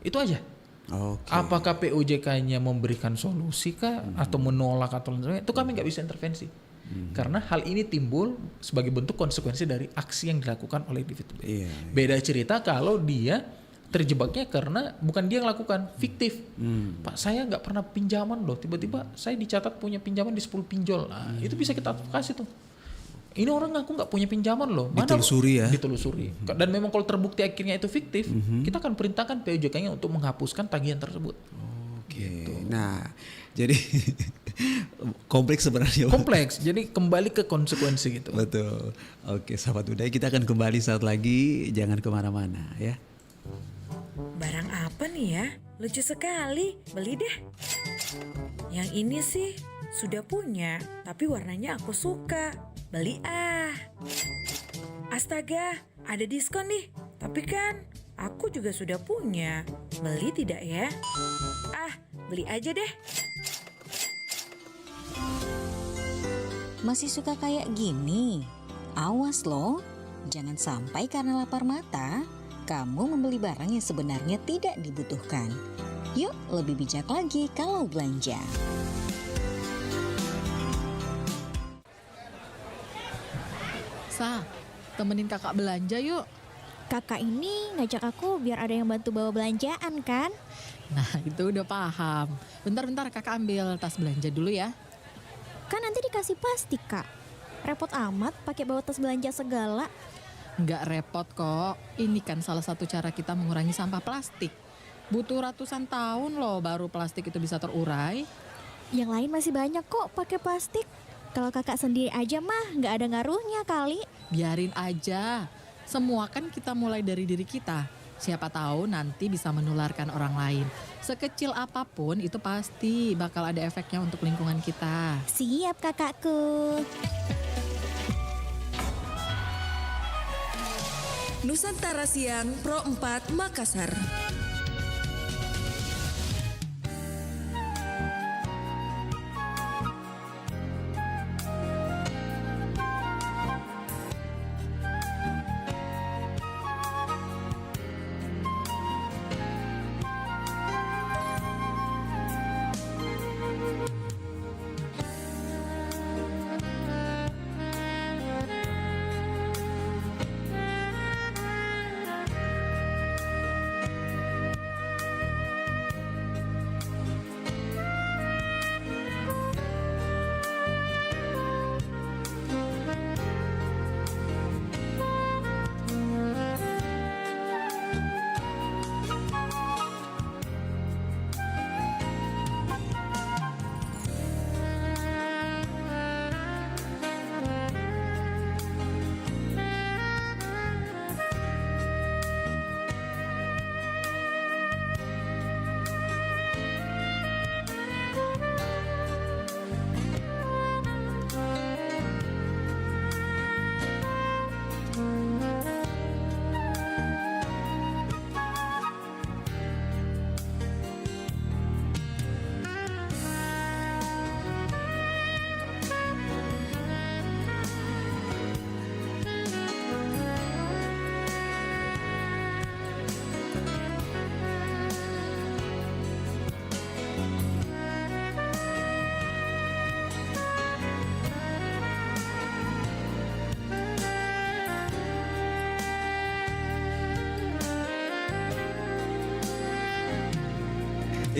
Itu aja. Apakah PUJK-nya memberikan solusi kah atau menolak atau lain sebagainya, itu kami nggak bisa intervensi. Karena hal ini timbul sebagai bentuk konsekuensi dari aksi yang dilakukan oleh individu. Beda cerita kalau dia terjebaknya karena bukan dia yang lakukan, fiktif. Pak saya nggak pernah pinjaman loh, tiba-tiba saya dicatat punya pinjaman di 10 pinjol. Nah, itu bisa kita advokasi tuh. Ini orang ngaku nggak punya pinjaman loh. Mana ditelusuri ya. Ditelusuri. Dan memang kalau terbukti akhirnya itu fiktif, kita akan perintahkan PUJK-nya untuk menghapuskan tagihan tersebut. Gitu. Nah, jadi kompleks sebenarnya. Kompleks. Jadi kembali ke konsekuensi gitu. Betul. Oke, sahabat budaya, kita akan kembali saat lagi. Jangan kemana-mana ya. Barang apa nih ya? Lucu sekali. Beli deh. Yang ini sih sudah punya, tapi warnanya aku suka. Beli ah. Astaga, ada diskon nih. Tapi kan aku juga sudah punya. Beli tidak ya? Ah, beli aja deh. Masih suka kayak gini? Awas loh, jangan sampai karena lapar mata, kamu membeli barang yang sebenarnya tidak dibutuhkan. Yuk, lebih bijak lagi kalau belanja. Sa, temenin kakak belanja yuk. Kakak ini ngajak aku biar ada yang bantu bawa belanjaan kan? Nah itu udah paham. Bentar kakak ambil tas belanja dulu ya. Kan nanti dikasih plastik kak. Repot amat pakai bawa tas belanja segala. Nggak repot kok. Ini kan salah satu cara kita mengurangi sampah plastik. Butuh ratusan tahun loh baru plastik itu bisa terurai. Yang lain masih banyak kok pakai plastik. Kalau kakak sendiri aja mah nggak ada ngaruhnya kali. Biarin aja. Semua kan kita mulai dari diri kita. Siapa tahu nanti bisa menularkan orang lain. Sekecil apapun itu pasti bakal ada efeknya untuk lingkungan kita. Siap kakakku. Nusantara Siang Pro 4 Makassar.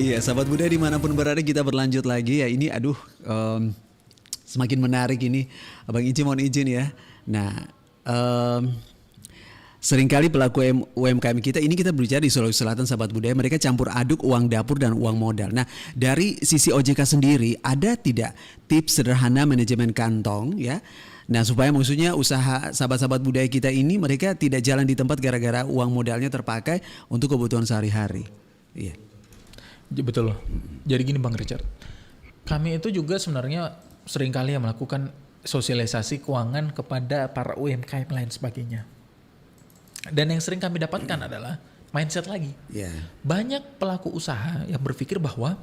Iya, sahabat budaya dimanapun berada kita berlanjut lagi ya. Ini semakin menarik ini. Abang Ici mohon izin ya. Nah, seringkali pelaku UMKM kita ini kita berbicara di Sulawesi Selatan sahabat budaya, mereka campur aduk uang dapur dan uang modal. Nah, dari sisi OJK sendiri ada tidak tips sederhana manajemen kantong ya? Nah, supaya maksudnya usaha sahabat-sahabat budaya kita ini mereka tidak jalan di tempat gara-gara uang modalnya terpakai untuk kebutuhan sehari-hari. Iya. Betul. Jadi gini Bang Richard, kami itu juga sebenarnya seringkali ya melakukan sosialisasi keuangan kepada para UMKM lain sebagainya. Dan yang sering kami dapatkan adalah mindset lagi. Yeah. Banyak pelaku usaha yang berpikir bahwa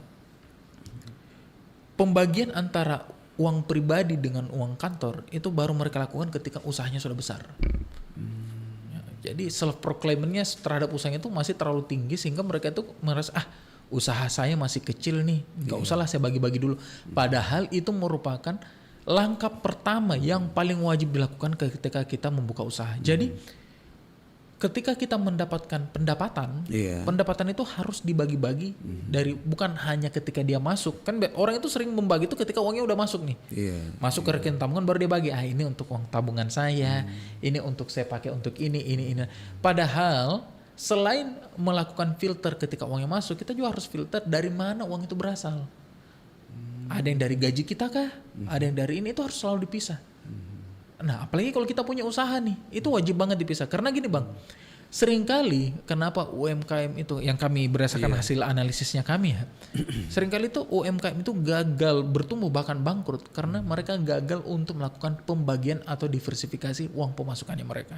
pembagian antara uang pribadi dengan uang kantor itu baru mereka lakukan ketika usahanya sudah besar. Ya, jadi self proclaimnya terhadap usahanya itu masih terlalu tinggi sehingga mereka itu merasa usaha saya masih kecil nih, nggak usahlah saya bagi-bagi dulu. Padahal itu merupakan langkah pertama yang paling wajib dilakukan ketika kita membuka usaha. Jadi ketika kita mendapatkan pendapatan, pendapatan itu harus dibagi-bagi dari bukan hanya ketika dia masuk. Kan orang itu sering membagi itu ketika uangnya udah masuk nih. Masuk ke rekening tabungan baru dia bagi. Ini untuk uang tabungan saya, ini untuk saya pakai untuk ini. Padahal selain melakukan filter ketika uangnya masuk, kita juga harus filter dari mana uang itu berasal. Ada yang dari gaji kita kah? Ada yang dari ini, itu harus selalu dipisah. Nah, apalagi kalau kita punya usaha nih, itu wajib banget dipisah. Karena gini Bang, seringkali kenapa UMKM itu, yang kami berdasarkan hasil analisisnya kami ya, seringkali itu UMKM itu gagal bertumbuh bahkan bangkrut karena mereka gagal untuk melakukan pembagian atau diversifikasi uang pemasukannya mereka.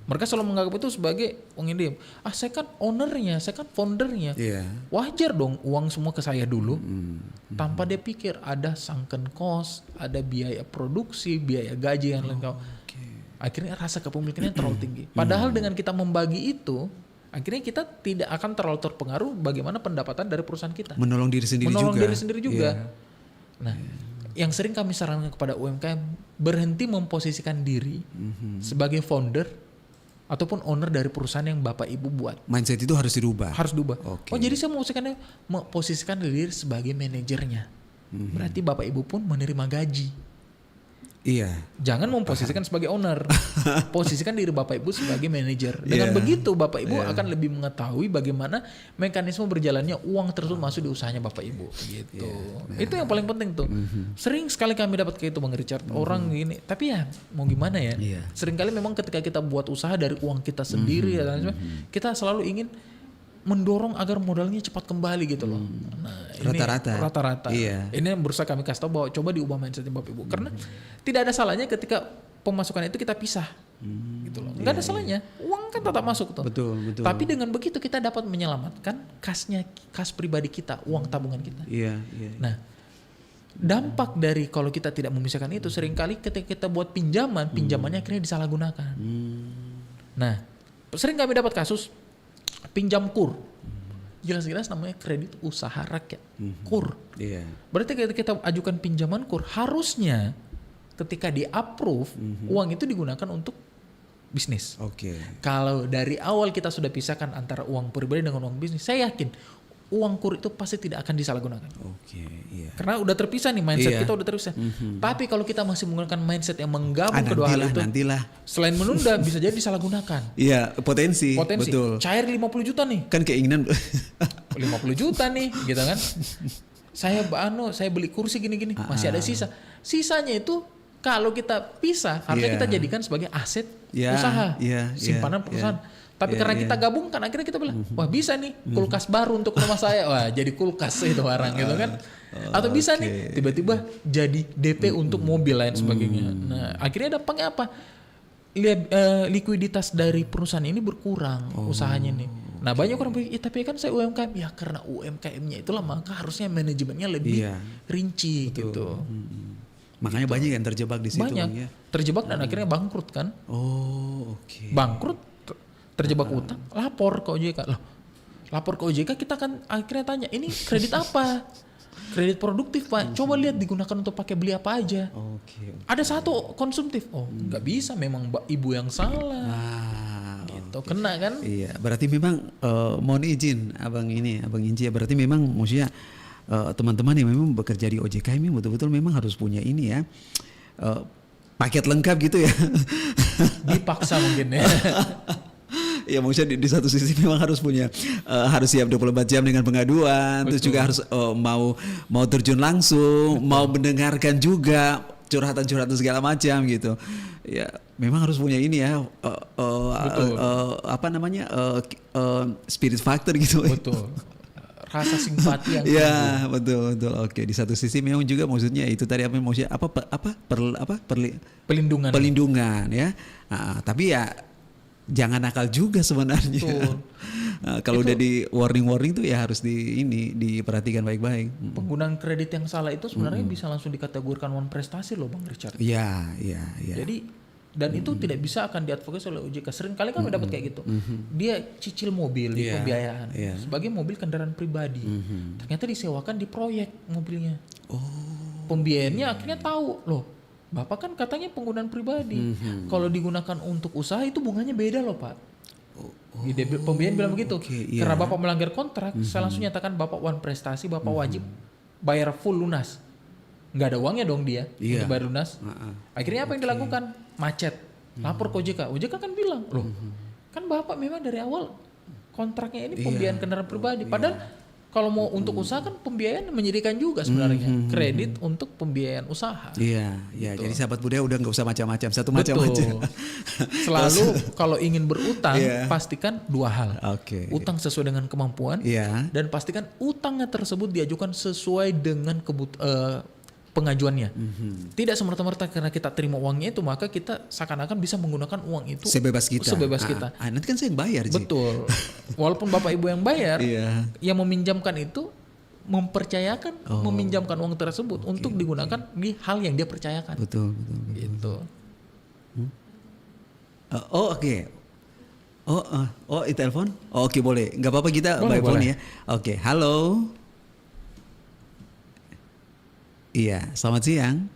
Mereka selalu menganggap itu sebagai uang ini. Saya kan ownernya, saya kan foundernya. Wajar dong uang semua ke saya dulu. Tanpa dia pikir ada sunken cost, ada biaya produksi, biaya gaji yang lain. Akhirnya rasa kepemilikannya terlalu tinggi. Padahal dengan kita membagi itu, akhirnya kita tidak akan terlalu terpengaruh bagaimana pendapatan dari perusahaan kita. Menolong diri sendiri juga. Nah, yang sering kami sarankan kepada UMKM, berhenti memposisikan diri sebagai founder ataupun owner dari perusahaan yang Bapak Ibu buat. Mindset itu harus dirubah. Harus dirubah. Jadi saya memposisikan diri sebagai manajernya. Berarti Bapak Ibu pun menerima gaji. Iya. Jangan memposisikan sebagai owner. Posisikan diri Bapak Ibu sebagai manajer. Dengan begitu Bapak Ibu akan lebih mengetahui bagaimana mekanisme berjalannya uang tersebut masuk di usahanya Bapak Ibu. Gitu. Itu yang paling penting tuh. Sering sekali kami dapat kayak itu Bang Richard. Orang gini. Tapi ya mau gimana ya. Sering kali memang ketika kita buat usaha dari uang kita sendiri. Kita selalu ingin mendorong agar modalnya cepat kembali gitu loh. Nah, ini rata-rata. Ini yang berusaha kami kasih tahu bahwa coba diubah mindset Bapak Ibu. Karena tidak ada salahnya ketika pemasukan itu kita pisah. Gitu loh. Enggak ada salahnya. Uang kan tetap masuk tuh. Betul. Tapi dengan begitu kita dapat menyelamatkan kas pribadi kita, uang tabungan kita. Nah, dampak dari kalau kita tidak memisahkan itu seringkali ketika kita buat pinjamannya akhirnya disalahgunakan. Nah, sering kami dapat kasus pinjam KUR, jelas-jelas namanya kredit usaha rakyat, KUR. Berarti ketika kita ajukan pinjaman KUR, harusnya ketika di-approve, uang itu digunakan untuk bisnis. Kalau dari awal kita sudah pisahkan antara uang pribadi dengan uang bisnis, saya yakin uang KUR itu pasti tidak akan disalahgunakan. Karena udah terpisah nih, mindset kita udah terpisah. Tapi kalau kita masih menggunakan mindset yang menggabung kedua hal itu, selain menunda bisa jadi disalahgunakan. Potensi. Betul. Cair 50 juta nih. Kan keinginan 50 juta nih, gitu kan. Saya beli kursi gini-gini, masih ada sisa. Sisanya itu kalau kita pisah, harusnya kita jadikan sebagai aset usaha, simpanan perusahaan. Tapi karena kita gabungkan, akhirnya kita bilang, wah bisa nih kulkas baru untuk rumah saya. Wah jadi kulkas itu barang gitu kan. Atau bisa nih tiba-tiba jadi DP untuk mobil lain sebagainya. Nah akhirnya dampaknya apa? Likuiditas dari perusahaan ini berkurang usahanya nih. Nah banyak orang bilang, tapi kan saya UMKM. Ya karena UMKM-nya itulah maka harusnya manajemennya lebih rinci gitu. Makanya banyak yang terjebak di situ. Terjebak dan akhirnya bangkrut kan. Bangkrut. Terjebak utang, lapor ke OJK. Lapor ke OJK kita kan akhirnya tanya, ini kredit apa? Kredit produktif Pak, coba lihat digunakan untuk pakai beli apa aja. Ada satu konsumtif, nggak bisa memang Ibu yang salah. Atau kena kan? Iya, berarti memang mohon izin Abang Inci ya, berarti memang maksudnya teman-teman yang memang bekerja di OJK ini betul-betul memang harus punya ini ya, paket lengkap gitu ya. Dipaksa mungkin ya. Ya maksudnya di satu sisi memang harus punya harus siap 24 jam dengan pengaduan. Terus juga harus mau terjun langsung, mau mendengarkan juga curhatan-curhatan segala macam gitu. Ya memang harus punya ini ya apa namanya spirit factor gitu. Betul. Rasa simpati yang ya betul. Oke, di satu sisi memang juga maksudnya itu tadi apa maksudnya pelindungan ya. Tapi ya jangan nakal juga sebenarnya. Kalau udah di warning tuh ya harus diperhatikan baik-baik. Penggunaan kredit yang salah itu sebenarnya bisa langsung dikategorikan one prestasi loh Bang Richard. Iya. Jadi dan itu tidak bisa akan diadvokasi oleh OJK. Sering kali kan udah dapat kayak gitu. Dia cicil mobil di pembiayaan sebagai mobil kendaraan pribadi. Ternyata disewakan di proyek mobilnya. Pembiayaannya akhirnya tahu loh. Bapak kan katanya penggunaan pribadi. Kalau digunakan untuk usaha itu bunganya beda loh Pak. Pembiayaan bilang begitu. Karena Bapak melanggar kontrak, saya langsung nyatakan Bapak one prestasi, Bapak wajib bayar full lunas. Nggak ada uangnya dong dia untuk bayar lunas. Akhirnya apa yang dilakukan? Macet. Lapor ke OJK. OJK kan bilang, loh kan Bapak memang dari awal kontraknya ini pembiayaan kendaraan pribadi. Padahal kalau mau untuk usaha kan pembiayaan menyediakan juga sebenarnya kredit untuk pembiayaan usaha. Iya, gitu. Jadi sahabat budaya udah nggak usah macam-macam, satu macam aja. Selalu kalau ingin berutang pastikan dua hal. Utang sesuai dengan kemampuan dan pastikan utangnya tersebut diajukan sesuai dengan pengajuannya. Tidak semerta-merta karena kita terima uangnya itu maka kita seakan-akan bisa menggunakan uang itu sebebas kita. Nanti kan saya yang bayar. Betul. Walaupun Bapak Ibu yang bayar, yang meminjamkan itu mempercayakan meminjamkan uang tersebut untuk digunakan di hal yang dia percayakan. Betul. Gitu. Itu telepon? Oke, boleh. Nggak apa-apa kita by phone ya. Oke, halo. Iya, selamat siang.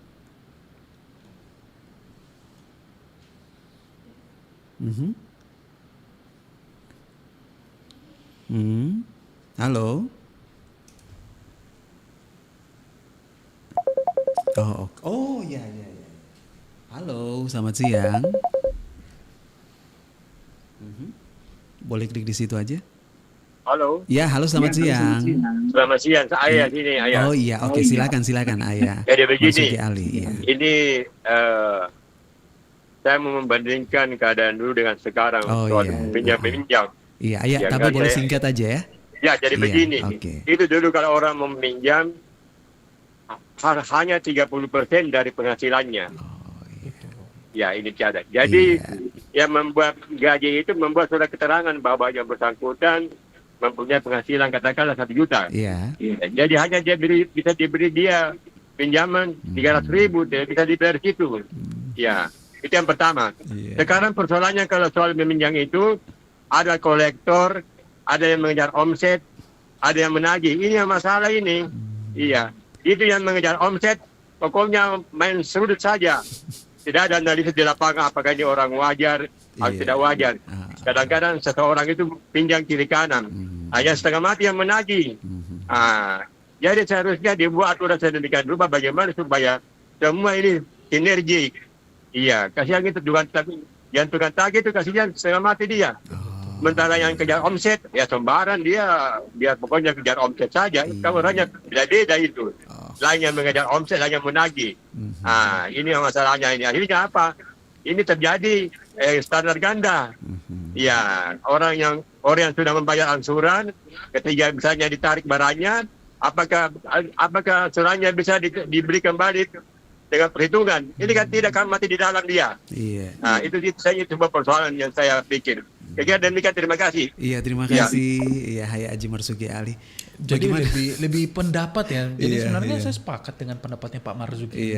Halo. Ya. Halo, selamat siang. Boleh klik di situ aja. Halo. Ya, halo selamat siang. Selamat siang, Ayah sini, Ayah. Oh iya, oke, silakan Ayah. Jadi begini, Ali, ini saya mau membandingkan keadaan dulu dengan sekarang soal meminjam. Iya, Ayah, tapi boleh singkat aja ya. Ya, jadi begini. Itu dulu kalau orang meminjam hanya 30% dari penghasilannya. Ya, ini tiada. Jadi yang membuat gaji itu membuat surat keterangan bahwa yang bersangkutan mempunyai penghasilan katakanlah 1 juta. Jadi hanya bisa diberi dia pinjaman 300.000, tidak bisa dibayar situ. Ya, itu yang pertama. Sekarang persoalannya kalau soal meminjam itu ada kolektor, ada yang mengejar omset, ada yang menagih. Ini yang masalah ini. Iya, itu yang mengejar omset. Pokoknya main sudut saja. Tidak ada analisis di lapangan apakah ini orang wajar atau tidak wajar. Kadang-kadang seseorang itu pinjam kiri kanan. Hanya setengah mati yang menagih. Jadi seharusnya dibuat aturan sedemikian rupa bagaimana supaya semua ini sinergi. Iya, kasihan itu juga, tapi yang tukang tagih itu kasihan setengah mati dia. Sementara yang kejar omset, ya sembaran dia pokoknya kejar omset saja. Kamu hanya beda itu. Lain yang mengejar omset, lain yang menagih. Ini masalahnya ini. Akhirnya apa? Ini terjadi standar ganda. Ya, orang yang sudah membayar angsuran, ketika misalnya ditarik barangnya, apakah angsurannya bisa diberi kembali dengan perhitungan? Ini kan tidak akan mati di dalam dia. Itu saya sebuah persoalan yang saya pikir. Kira-kira demikian, terima kasih. Iya, terima kasih. Iya, Hayya Haji Marzuki Ali. Jadi lebih pendapat ya. Jadi sebenarnya saya sepakat dengan pendapatnya Pak Marzuki.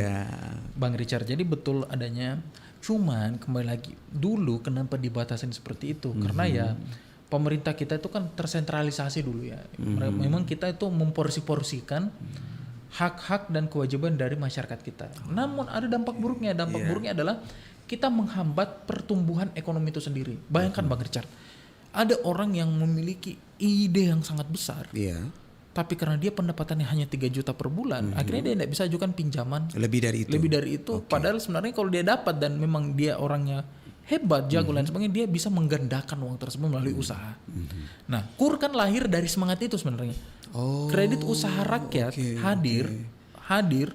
Bang Richard. Jadi betul adanya. Cuman kembali lagi dulu kenapa dibatasin seperti itu? Karena ya pemerintah kita itu kan tersentralisasi dulu ya. Memang kita itu memporsi-porsikan hak-hak dan kewajiban dari masyarakat kita. Namun ada dampak buruknya. Dampak buruknya adalah kita menghambat pertumbuhan ekonomi itu sendiri. Bayangkan Bang Richard, ada orang yang memiliki ide yang sangat besar, tapi karena dia pendapatannya hanya 3 juta per bulan, akhirnya dia tidak bisa ajukan pinjaman lebih dari itu. Padahal sebenarnya kalau dia dapat dan memang dia orangnya hebat, jago dan sebagainya, dia bisa menggandakan uang tersebut melalui usaha. Nah, KUR kan lahir dari semangat itu sebenarnya. Kredit usaha rakyat hadir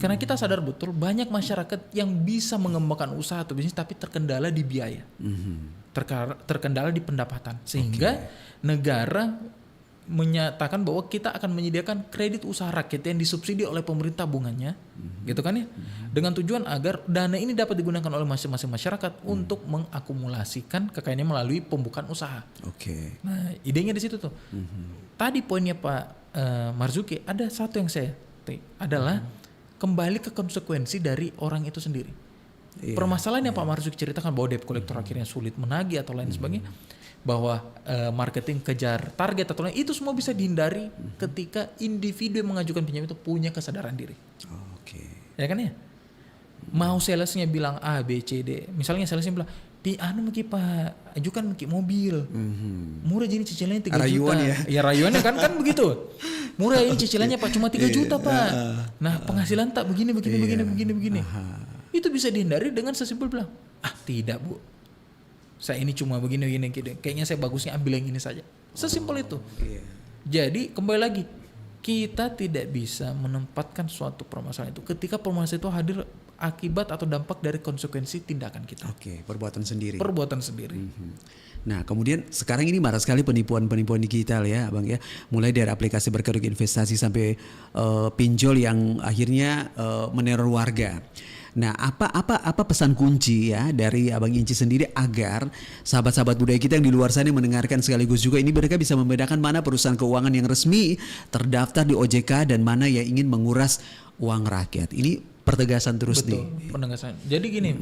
karena kita sadar betul banyak masyarakat yang bisa mengembangkan usaha atau bisnis tapi terkendala di biaya, terkendala di pendapatan, sehingga negara menyatakan bahwa kita akan menyediakan kredit usaha rakyat yang disubsidi oleh pemerintah bunganya, gitu kan ya, dengan tujuan agar dana ini dapat digunakan oleh masing-masing masyarakat untuk mengakumulasikan kekayaannya melalui pembukaan usaha. Nah, idenya di situ tuh. Tadi poinnya Pak Marzuki, ada satu yang saya adalah kembali ke konsekuensi dari orang itu sendiri. Permasalahan yang Pak Marzuki ceritakan bahwa debt collector akhirnya sulit menagih atau lain sebagainya, bahwa marketing kejar target atau lain, itu semua bisa dihindari ketika individu yang mengajukan pinjam itu punya kesadaran diri. Ya kan ya? Mau salesnya bilang A, B, C, D. Misalnya salesnya bilang, Pak, ajukan mobil. Murah jadi cicilannya 3 juta. Ya rayuannya kan begitu. Murah ini cicilannya Pak cuma 3 juta Pak. Nah, penghasilan tak begini. Itu bisa dihindari dengan sesimpel bilang, tidak Bu. Saya ini cuma begini. Kayaknya saya bagusnya ambil yang ini saja. Sesimpel itu. Jadi kembali lagi, kita tidak bisa menempatkan suatu permasalahan itu ketika permasalahan itu hadir akibat atau dampak dari konsekuensi tindakan kita. Perbuatan sendiri. Nah, kemudian sekarang ini marak sekali penipuan digital ya, Bang ya. Mulai dari aplikasi berkedok investasi sampai pinjol yang akhirnya meneror warga. Nah, apa pesan kunci ya dari Abang Inci sendiri agar sahabat-sahabat budaya kita yang di luar sana mendengarkan sekaligus juga ini mereka bisa membedakan mana perusahaan keuangan yang resmi terdaftar di OJK dan mana yang ingin menguras uang rakyat. Ini pertegasan terus nih. Penegasan. Jadi gini,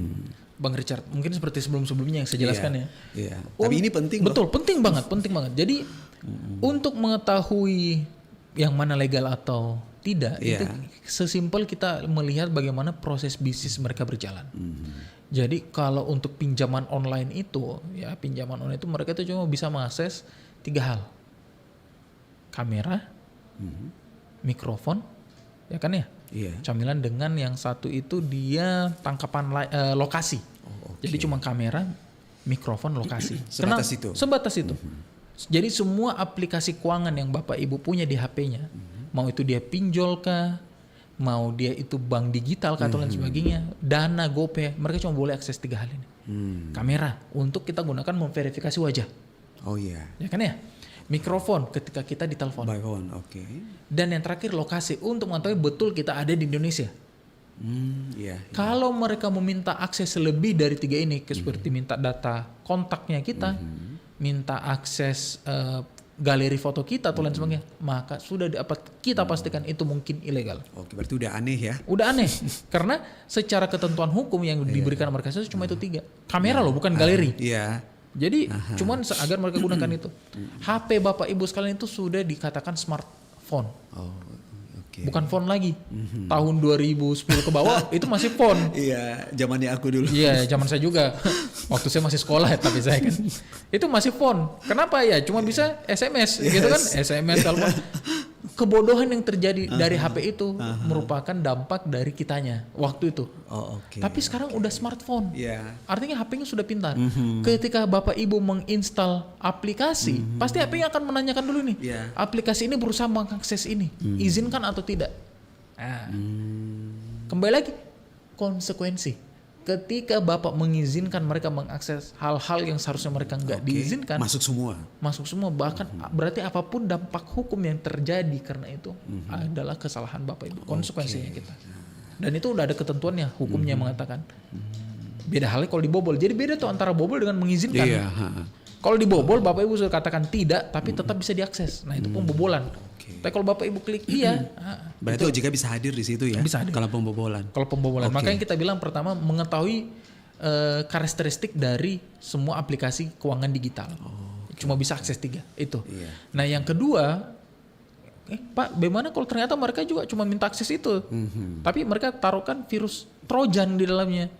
Bang Richard, mungkin seperti sebelum-sebelumnya yang saya jelaskan ya. Tapi ini penting. Betul, penting banget. Jadi untuk mengetahui yang mana legal atau tidak, itu sesimpel kita melihat bagaimana proses bisnis mereka berjalan. Jadi kalau untuk pinjaman online itu, mereka itu cuma bisa mengakses 3 hal. Kamera, mikrofon, ya kan ya? Camilan dengan yang satu itu dia tangkapan lokasi. Jadi cuma kamera, mikrofon, lokasi. Sebatas itu. Jadi semua aplikasi keuangan yang Bapak Ibu punya di HP-nya, mau itu dia pinjol kah, mau dia itu bank digital kah atau lain sebagainya, Dana, GoPay, mereka cuma boleh akses 3 hal ini. Kamera untuk kita gunakan memverifikasi wajah. Ya kan ya? Mikrofon ketika kita ditelepon. Dan yang terakhir lokasi untuk mengetahui betul kita ada di Indonesia. Kalau mereka meminta akses lebih dari 3 ini, seperti minta data kontaknya kita, minta akses galeri foto kita atau lain sebagainya, maka sudah dapat kita pastikan itu mungkin ilegal. Berarti udah aneh ya? Udah aneh, karena secara ketentuan hukum yang diberikan mereka itu cuma itu 3. Kamera loh, bukan galeri. Jadi cuman agar mereka gunakan itu. HP Bapak Ibu sekalian itu sudah dikatakan smartphone. Bukan phone lagi. Tahun 2010 ke bawah itu masih phone. Zamannya aku dulu. Zaman saya juga. Waktu saya masih sekolah tapi saya kan. Itu masih phone. Kenapa ya? Cuma bisa SMS gitu kan? SMS telepon. Kebodohan yang terjadi dari HP itu merupakan dampak dari kitanya waktu itu. Tapi sekarang udah smartphone. Artinya HP-nya sudah pintar. Ketika Bapak Ibu menginstal aplikasi, pasti HP-nya akan menanyakan dulu nih, aplikasi ini berusaha mengakses ini, izinkan atau tidak. Kembali lagi, konsekuensi. Ketika Bapak mengizinkan mereka mengakses hal-hal yang seharusnya mereka nggak diizinkan, masuk semua, bahkan berarti apapun dampak hukum yang terjadi karena itu adalah kesalahan Bapak Ibu, konsekuensinya kita. Dan itu udah ada ketentuannya, hukumnya mengatakan. Beda halnya kalau dibobol. Jadi beda tuh antara bobol dengan mengizinkan. Kalau dibobol Bapak Ibu sudah katakan tidak, tapi tetap bisa diakses. Nah itu pembobolan. Tapi kalau Bapak Ibu klik berarti OJK bisa hadir di situ ya? Bisa hadir. Kalau pembobolan. Makanya kita bilang pertama mengetahui karakteristik dari semua aplikasi keuangan digital. Cuma bisa akses 3 itu. Nah yang kedua, Pak, bagaimana kalau ternyata mereka juga cuma minta akses itu, tapi mereka taruhkan virus Trojan di dalamnya.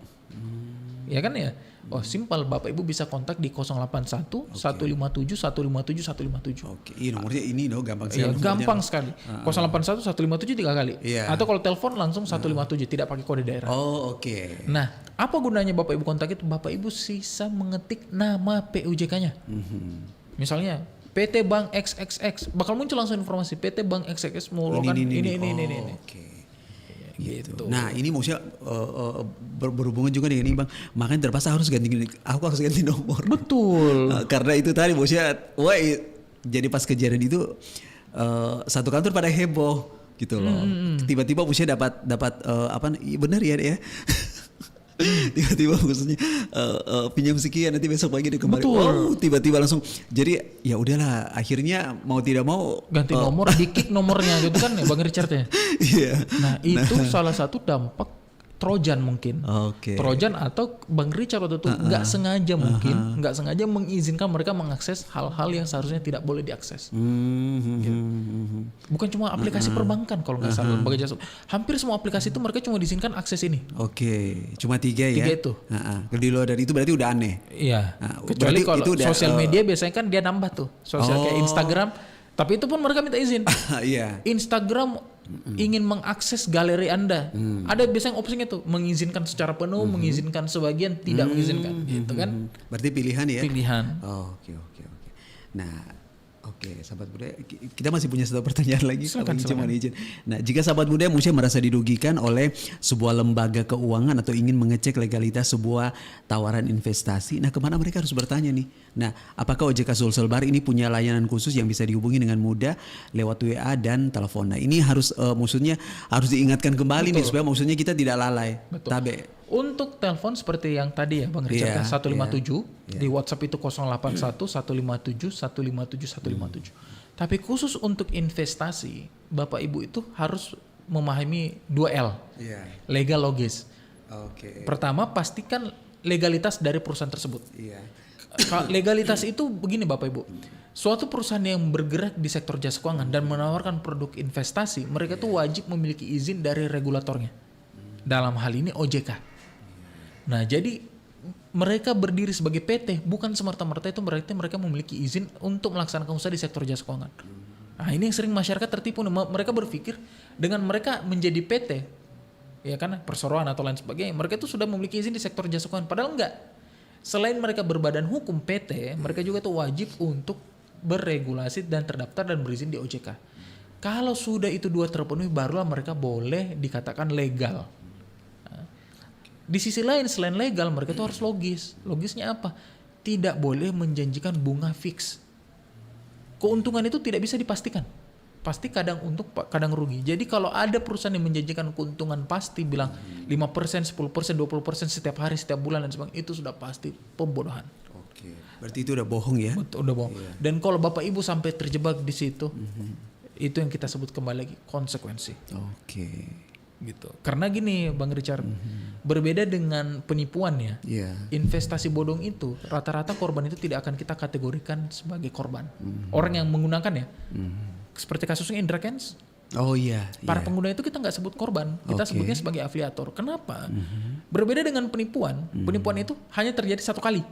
Ya kan ya? Oh, simpel, Bapak Ibu bisa kontak di 081 157 157 157. Oke, nomornya ini gampang Iya, sekali. gampang sekali. 081 157 3 kali. Iya. Atau kalau telepon langsung 157, tidak pakai kode daerah. Oh, oke. Nah, apa gunanya Bapak Ibu kontak itu? Bapak Ibu sisa mengetik nama PUJK-nya. Misalnya PT Bank XXX, bakal muncul langsung informasi PT Bank XXX mengeluarkan ini. Oke. Gitu. Nah, ini maksudnya berhubungan juga dengan ini, Bang. Makanya terpaksa aku harus ganti nomor. Betul. Karena itu tadi maksudnya jadi pas kejadian itu satu kantor pada heboh gitu loh. Tiba-tiba maksudnya dapat benar ya. Tiba-tiba maksudnya pinjam sekian, nanti besok pagi dia kembali. Wow, tiba-tiba langsung. Jadi ya udahlah, akhirnya mau tidak mau ganti nomor, di-kick nomornya gitu kan ya Bang Richard ya. Iya. Nah, itu salah satu dampak Trojan mungkin. Oke. Trojan atau Bang Richard waktu itu nggak sengaja mengizinkan mereka mengakses hal-hal yang seharusnya tidak boleh diakses. Gitu. Bukan cuma aplikasi perbankan kalau nggak salah, lembaga jasa. Hampir semua aplikasi itu mereka cuma diizinkan akses ini. Oke, cuma 3 ya. 3 itu. Di luar dari itu berarti udah aneh. Iya. Kecuali kalau itu sosial media biasanya kan dia nambah tuh. Kayak Instagram. Tapi itu pun mereka minta izin. Iya. Instagram ingin mengakses galeri Anda. Ada biasanya opsinya tuh mengizinkan secara penuh, mengizinkan sebagian, tidak mengizinkan, gitu kan? Berarti pilihan ya? Pilihan. Oh, oke. Nah, sahabat budaya, kita masih punya satu pertanyaan lagi. Silakan. Izin. Nah, jika sahabat budaya mungkin merasa dirugikan oleh sebuah lembaga keuangan atau ingin mengecek legalitas sebuah tawaran investasi, nah kemana mereka harus bertanya nih? Nah, apakah OJK Sulselbar ini punya layanan khusus yang bisa dihubungi dengan mudah lewat WA dan telepon? Nah, ini harus maksudnya harus diingatkan kembali nih supaya maksudnya kita tidak lalai. Betul. Tabe. Untuk telepon seperti yang tadi ya Bang Richard 157, di WhatsApp itu 081 157 157 157. Tapi khusus untuk investasi, Bapak Ibu itu harus memahami 2L. Legal, logis. Pertama, pastikan legalitas dari perusahaan tersebut. Legalitas itu begini Bapak Ibu. Suatu perusahaan yang bergerak di sektor jasa keuangan dan menawarkan produk investasi, mereka tuh wajib memiliki izin dari regulatornya. Dalam hal ini OJK. Nah, jadi mereka berdiri sebagai PT, bukan semerta-merta itu mereka memiliki izin untuk melaksanakan usaha di sektor jasa keuangan. Nah, ini yang sering masyarakat tertipu. Mereka berpikir dengan mereka menjadi PT, ya kan, perseroan atau lain sebagainya, mereka itu sudah memiliki izin di sektor jasa keuangan. Padahal enggak. Selain mereka berbadan hukum PT, mereka juga tuh wajib untuk berregulasi dan terdaftar dan berizin di OJK. Kalau sudah itu 2 terpenuhi, barulah mereka boleh dikatakan legal. Di sisi lain selain legal, mereka tuh harus logis. Logisnya apa? Tidak boleh menjanjikan bunga fix. Keuntungan itu tidak bisa dipastikan. Pasti kadang untung, kadang rugi. Jadi kalau ada perusahaan yang menjanjikan keuntungan pasti, bilang 5%, 10%, 20% setiap hari, setiap bulan dan sebagainya, itu sudah pasti pembodohan. Oke. Berarti itu udah bohong ya? Betul, udah bohong. Dan kalau Bapak Ibu sampai terjebak di situ, itu yang kita sebut kembali lagi konsekuensi. Oke. Gitu. Karena gini Bang Richard, berbeda dengan penipuan ya. Investasi bodong itu rata-rata korban itu tidak akan kita kategorikan sebagai korban. Orang yang menggunakan ya. Seperti kasusnya Indra Kents. Oh iya. Para pengguna itu kita nggak sebut korban, kita sebutnya sebagai afiliator. Kenapa? Berbeda dengan penipuan. Penipuan itu hanya terjadi 1 kali.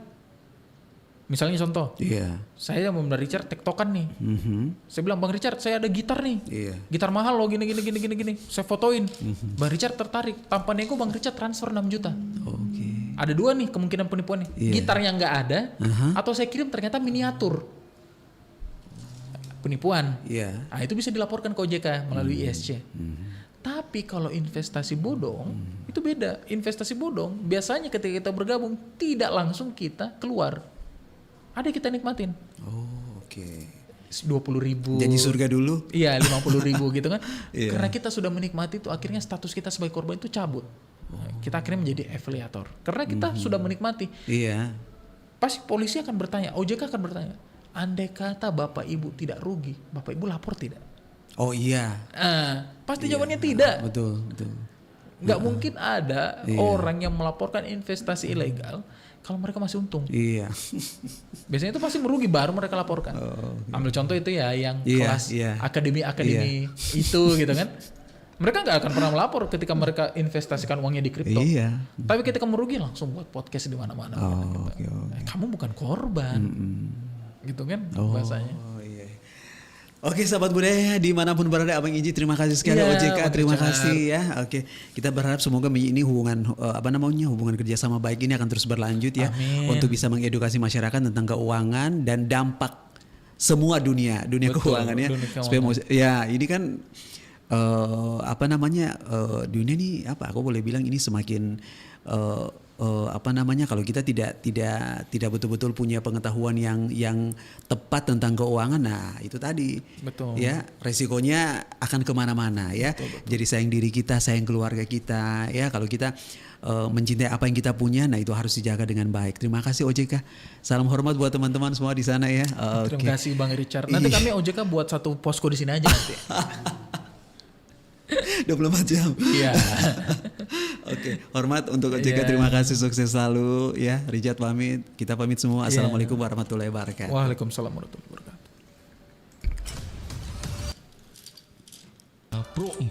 Misalnya contoh, saya mau Bang Richard tektokan nih. Saya bilang, Bang Richard, saya ada gitar nih. Gitar mahal loh, gini. Saya fotoin. Bang Richard tertarik. Tanpa nego Bang Richard transfer 6 juta. Ada 2 nih kemungkinan penipuannya. Gitarnya nggak ada, atau saya kirim ternyata miniatur. Penipuan. Nah, itu bisa dilaporkan ke OJK melalui ISC. Tapi kalau investasi bodong, itu beda. Investasi bodong, biasanya ketika kita bergabung, tidak langsung kita keluar. Ada yang kita nikmatin. 20.000. Janji surga dulu. Iya, 50.000 gitu kan. Karena kita sudah menikmati itu, akhirnya status kita sebagai korban itu cabut. Kita akhirnya menjadi afiliator. Karena kita sudah menikmati. Pasti polisi akan bertanya, OJK akan bertanya, andai kata Bapak Ibu tidak rugi, Bapak Ibu lapor tidak? Oh iya. Pasti jawabannya tidak. Betul. Nggak mungkin ada orang yang melaporkan investasi ilegal kalau mereka masih untung. Biasanya itu pasti merugi baru mereka laporkan. Ambil contoh itu ya yang kelas akademi itu gitu kan. Mereka nggak akan pernah melapor ketika mereka investasikan uangnya di kripto. Iya. Tapi ketika merugi langsung buat podcast di mana-mana. Oh, gitu. oke. Kamu bukan korban, gitu kan bahasanya. Oh iya. Oke sahabat budaya dimanapun berada Abang Inji terima kasih sekali Iya, OJK Bang terima Richard. kasih ya. Oke kita berharap semoga ini hubungan hubungan kerjasama baik ini akan terus berlanjut ya. Amin. Untuk bisa mengedukasi masyarakat tentang keuangan dan dampak semua dunia Betul, keuangan ya. dunia keuangan. Supaya ya ini kan dunia nih aku boleh bilang ini semakin kalau kita tidak betul-betul punya pengetahuan yang tepat tentang keuangan, nah itu tadi Betul. ya resikonya akan kemana-mana ya. Jadi sayang diri kita, sayang keluarga kita ya. Kalau kita mencintai apa yang kita punya, nah itu harus dijaga dengan baik. Terima kasih OJK. Salam hormat buat teman-teman semua di sana ya. Terima kasih Bang Richard. Nanti kami OJK buat satu posko di sini aja nanti. 24 jam. Iya. Oke, hormat untuk OJK. Terima kasih, sukses selalu ya. Richard pamit, kita pamit semua. Assalamualaikum warahmatullahi wabarakatuh. Waalaikumsalam warahmatullahi wabarakatuh. Pro 4.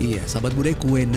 Iya, sahabat budaya kue